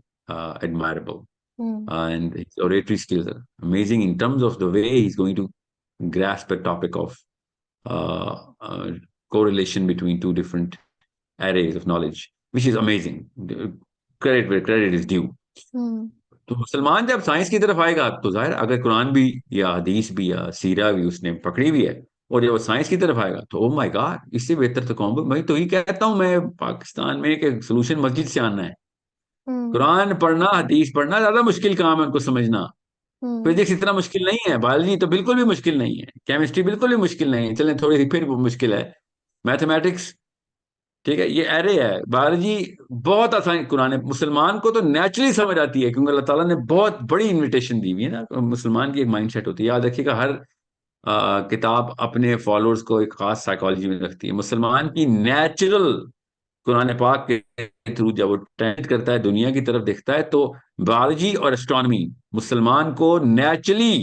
admirable, hmm. and his oratory skills are amazing in terms of the way he's going to grasp a topic of uh, uh, correlation between two different arrays of knowledge, which is amazing. Credit where credit is due. हम्म। तो मुसलमान जब science की तरफ आएगा तो जाहिर अगर कुरान भी या हदीस भी या सीरा भी उसने पकड़ी भी है, और जब वो साइंस की तरफ आएगा तो ओ माय गॉड, इससे बेहतर तो कौन, मैं तो ये कहता हूँ मैं पाकिस्तान में कि सोल्यूशन मस्जिद से आना है। हम्म। कुरान पढ़ना हदीस पढ़ना ज्यादा मुश्किल काम है उनको समझना। हम्म। फिजिक्स इतना मुश्किल नहीं है, बायोलॉजी तो बिल्कुल भी मुश्किल नहीं है, केमिस्ट्री बिल्कुल भी मुश्किल नहीं है, चलें थोड़ी सी फिर वो मुश्किल है, मैथमेटिक्स ठीक है, ये एरे है, बायोलॉजी बहुत आसान। कुरान मुसलमान को तो नेचुरली समझ आती है, क्योंकि अल्लाह ताला ने बहुत बड़ी इनविटेशन दी हुई है ना, मुसलमान की एक माइंड सेट होती है, याद रखिएगा हर किताब अपने फॉलोअर्स को एक खास साइकोलॉजी में रखती है। मुसलमान की नेचुरल कुरान पाक के थ्रू जब वो ट्रेंड करता है दुनिया की तरफ देखता है, तो बायोलॉजी और एस्ट्रोनॉमी मुसलमान को नेचुरली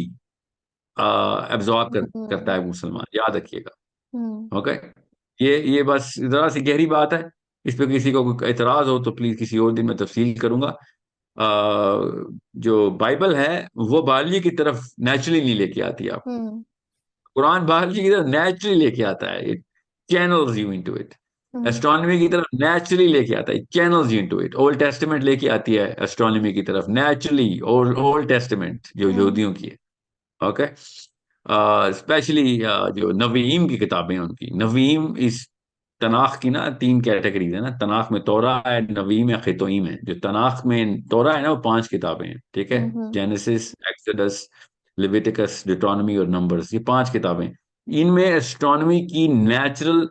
एब्जॉर्ब करता हम्म। है मुसलमान, याद रखिएगा। हम्म। ओके। ये बस जरा सी गहरी बात है, इस पे किसी को कोई एतराज हो तो प्लीज किसी और दिन में तफसील करूंगा। जो बाइबल है वो बायोलॉजी की तरफ नेचुरली नहीं लेके आती आप, हम्म। कुरान बायोलॉजी की तरफ नेचुरली लेके आता है, it channels you into it. Hmm. Astronomy की तरफ नेचुरली लेके आता है, channels you into it. Old testament लेके आती है एस्ट्रोनॉमी की तरफ नेचुरली, और ओल्ड टेस्टामेंट जो हम्म। यहूदियों की है। ओके। स्पेशली जो नवीम की किताबें हैं उनकी, नवीम इस तनाख की ना तीन कैटेगरीज है ना, तनाख में तोरा है, नवीम है, खितोईम है। जो तनाख में तोरा है ना वो पांच किताबें हैं, ठीक है, हम्म। जेनेसिस, एक्सोडस, लेविटिकस, डिट्रोनॉमी और नंबर्स, ये पांच किताबें। इनमें एस्ट्रोनॉमी की नेचुरल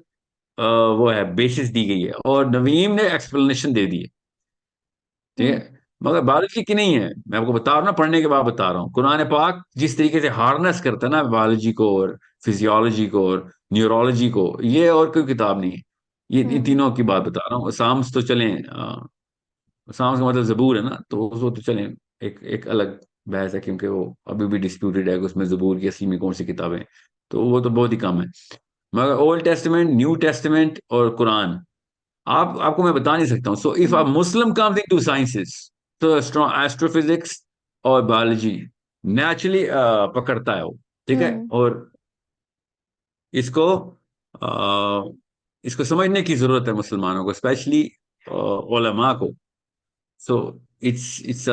वो है बेसिस दी गई है, और नवीम ने एक्सप्लेनेशन दे दी है, ठीक हम्म। है। मगर बायोलॉजी की नहीं है, मैं आपको बता रहा हूँ ना, पढ़ने के बाद बता रहा हूँ, कुरान पाक जिस तरीके से हार्नेस करता है ना बायोलॉजी को और फिजियोलॉजी को और न्यूरोलॉजी को, ये और कोई किताब नहीं है। ये इन हम्म। तीनों की बात बता रहा हूँ। साम्स तो चलें, साम्स का मतलब जबूर है ना, तो उसको तो चलें एक एक अलग बहस है, क्योंकि वो अभी भी डिस्प्यूटेड है कि उसमें ज़बूर की असली में कौन सी किताबें हैं, तो वो तो बहुत ही कम है। मगर ओल्ड टेस्टमेंट, न्यू टेस्टमेंट और कुरान, आपको मैं बता नहीं सकता हूँ। So if a hmm. Muslim comes into sciences, तो एस्ट्रोफिजिक्स और बायोलॉजी नेचुरली पकड़ता है वो, ठीक है। हम्म। और इसको अ, इसको समझने की जरूरत है मुसलमानों को, स्पेशली उलमा को। सो इट्स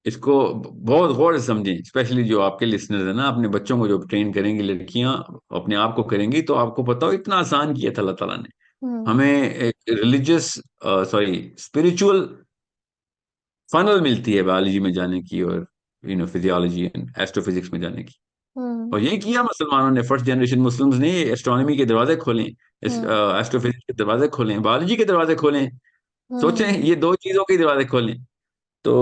इसको बहुत गौर से समझें, स्पेशली जो आपके लिसनर्स हैं ना, अपने बच्चों को जो ट्रेन करेंगी लड़कियां, अपने आप को करेंगी, तो आपको पता हो इतना आसान किया था अल्लाह ताला ने। हम्म। हमें एक रिलीजियस, सॉरी, स्पिरिचुअल फनल मिलती है बायोलॉजी में जाने की, और फिजियोलॉजी एंड एस्ट्रोफिजिक्स में जाने की। हम्म। और यही किया मुसलमानों ने, फर्स्ट जनरेशन मुस्लिम्स ने एस्ट्रोनॉमी के दरवाजे खोले, हम्म। एस्ट्रोफिजिक्स के दरवाजे खोले, बायोलॉजी के दरवाजे खोले। सोचें, हम्म। ये दो चीजों के दरवाजे खोले। तो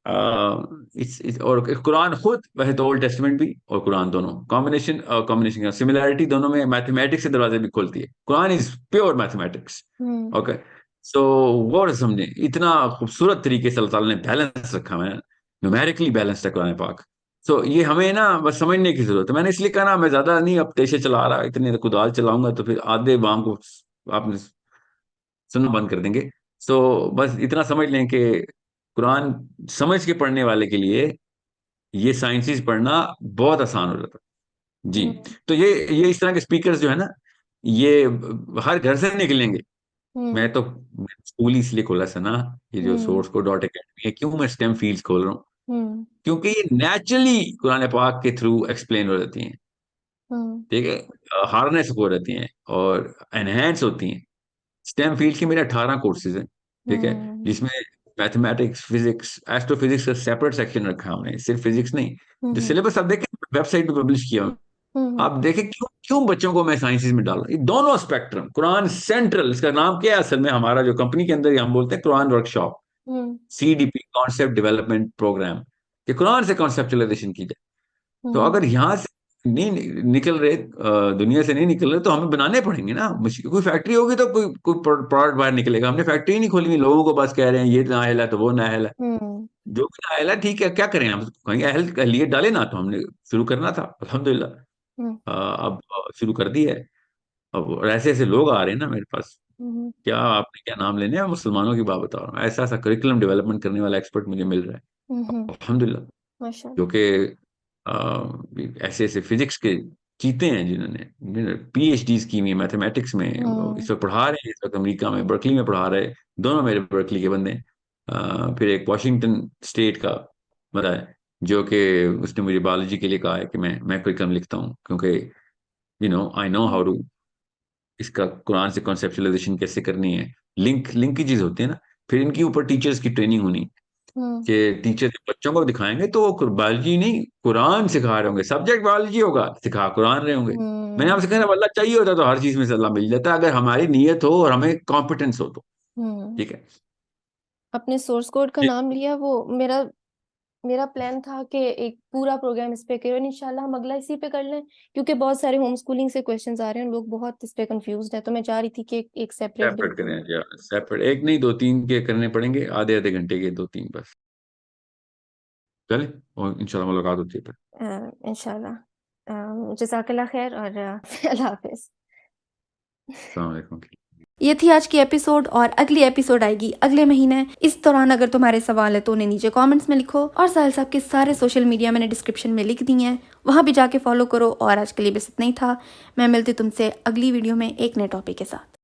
और कुरान खुद, वह तो ओल्ड टेस्टमेंट भी और कुरान दोनों कॉम्बिनेशन, कॉम्बिनेशन का सिमिलैरिटी दोनों में, मैथमेटिक्स के दरवाजे भी खोलती है। Quran is pure mathematics. Hmm. Okay. So वो समझे, इतना खूबसूरत तरीके से अल्लाह ताला ने बैलेंस रखा है, न्यूमेरिकली बैलेंस्ड है कुरान पाक। सो ये हमें ना बस समझने की जरूरत है। मैंने इसलिए कहा ना, मैं ज्यादा नहीं अब देशे चला रहा, इतने कुदाल चलाऊंगा तो फिर आधे बाम को आपने सुनना बंद कर देंगे। सो बस इतना समझ लें कि कुरान समझ के पढ़ने वाले के लिए ये साइंसेस पढ़ना बहुत आसान हो जाता है जी। हम्म। तो ये इस तरह के स्पीकर्स जो है ना, ये हर घर से निकलेंगे। हम्म। मैं तो स्कूल ही इसलिए खोला था ना, ये जो हम्म। सोर्स को डॉट अकेडमी है, क्यों मैं स्टेम फील्ड्स खोल रहा हूँ, हम्म। क्योंकि ये नेचुरली कुरान पाक के थ्रू एक्सप्लेन हो जाती हैं, हम्म। ठीक है, हार्नेस हो जाती हैं और एनहेंस होती हैं। स्टेम फील्ड के मेरे 18 कोर्सेज हैं, ठीक है, हम्म। जिसमें मैथमेटिक्स, फिजिक्स, एस्ट्रोफिजिक्स का सेपरेट सेक्शन रखा है हमने, सिर्फ फिजिक्स नहीं। जो हम्म। सिलेबस आप देखें, वेबसाइट पे पब्लिश किया हुआ है, हम्म। आप देखें क्यों क्यों बच्चों को मैं साइंसेज में डाल रहा हूं। ये दोनों स्पेक्ट्रम, कुरान सेंट्रल, इसका नाम क्या है असल में, हमारा जो कंपनी के अंदर ही हम बोलते हैं कुरान वर्कशॉप, हम्म। CDP, कॉन्सेप्ट डेवलपमेंट प्रोग्राम, कि कुरान से कॉन्सेप्चुलाइजेशन की जाए। तो हम्म। अगर यहाँ से नहीं निकल रहे, दुनिया से नहीं निकल रहे, तो हमें बनाने पड़ेंगे ना। कोई फैक्ट्री होगी तो कोई प्रोडक्ट बाहर निकलेगा। हमने फैक्ट्री ही नहीं खोली हुई, लोगों को बस कह रहे हैं ये नाअहल है तो वो नाअहल है। हम्म। जो भी नाअहल है ठीक है, क्या करें हम, कहेंगे अहल के लिए डाले ना, तो हमने शुरू करना था, अल्हम्दुलिल्लाह। हम्म। अब शुरू कर दी है। अब ऐसे ऐसे लोग आ रहे हैं ना मेरे पास, हम्म। क्या आपने क्या नाम लेने हैं, मुसलमानों की बात बता रहा हूँ, ऐसा ऐसा करिकुलम डेवलपमेंट करने वाला एक्सपर्ट मुझे मिल रहा है, हम्म। अल्हम्दुलिल्लाह। जो माशाल्लाह। कि ऐसे ऐसे फिजिक्स के चीते हैं, जिन्होंने PhDs की हुई है मैथमेटिक्स में, इस हम्म। वक्त पढ़ा रहे हैं, इस वक्त अमेरिका में बर्कली में पढ़ा रहे हैं। दोनों मेरे बर्कली के बंदे हैं। फिर एक वॉशिंगटन स्टेट का बंदा है, जो कि उसने मुझे बायोलॉजी के लिए कहा है कि मैं करिकुलम लिखता हूँ, क्योंकि आई नो हाउ टू, इसका कुरान से कॉन्सेप्चुलाइजेशन कैसे करनी है, लिंक लिंक की चीज होती है ना। फिर इनके ऊपर टीचर्स की ट्रेनिंग होनी, हम्म। कि टीचर बच्चों को दिखाएंगे तो वो बायोलॉजी नहीं, कुरान सिखा रहे होंगे, सब्जेक्ट बायोलॉजी होगा, सिखा कुरान रहे होंगे। मैंने हम्म। आपसे कहा अल्लाह चाहिए होता तो हर चीज में से अल्लाह मिल जाता, अगर हमारी नीयत हो और हमें कॉम्पिटेंस हो तो, हम्म। ठीक है। अपने सोर्स कोड का जी, नाम लिया, वो मेरा मेरा प्लान था कि एक पूरा प्रोग्राम इस पे करें, इंशाल्लाह हम अगला इसी पे कर लें, क्योंकि बहुत सारे होम स्कूलिंग से क्वेश्चंस आ रहे हैं, लोग बहुत इस पे कंफ्यूज्ड है, तो मैं चाह रही थी कि एक सेपरेट सेपरेट बिल्कुल। करें या सेपरेट, एक नहीं दो तीन के करने पड़ेंगे, आधे आधे घंटे के, दो तीन बस। चले, और इंशाल्लाह मुलाकात होती है फिर। इंशाल्लाह। जज़ाकल्लाह खैर और अल्लाह हाफिज। अस्सलाम वालेकुम। ये थी आज की एपिसोड और अगली एपिसोड आएगी अगले महीने। इस दौरान अगर तुम्हारे सवाल है तो उन्हें नीचे कमेंट्स में लिखो, और साहिल साहब के सारे सोशल मीडिया मैंने डिस्क्रिप्शन में लिख दी हैं, वहां भी जाके फॉलो करो। और आज के लिए बस इतना ही था। मैं मिलती तुमसे अगली वीडियो में एक नए टॉपिक के साथ।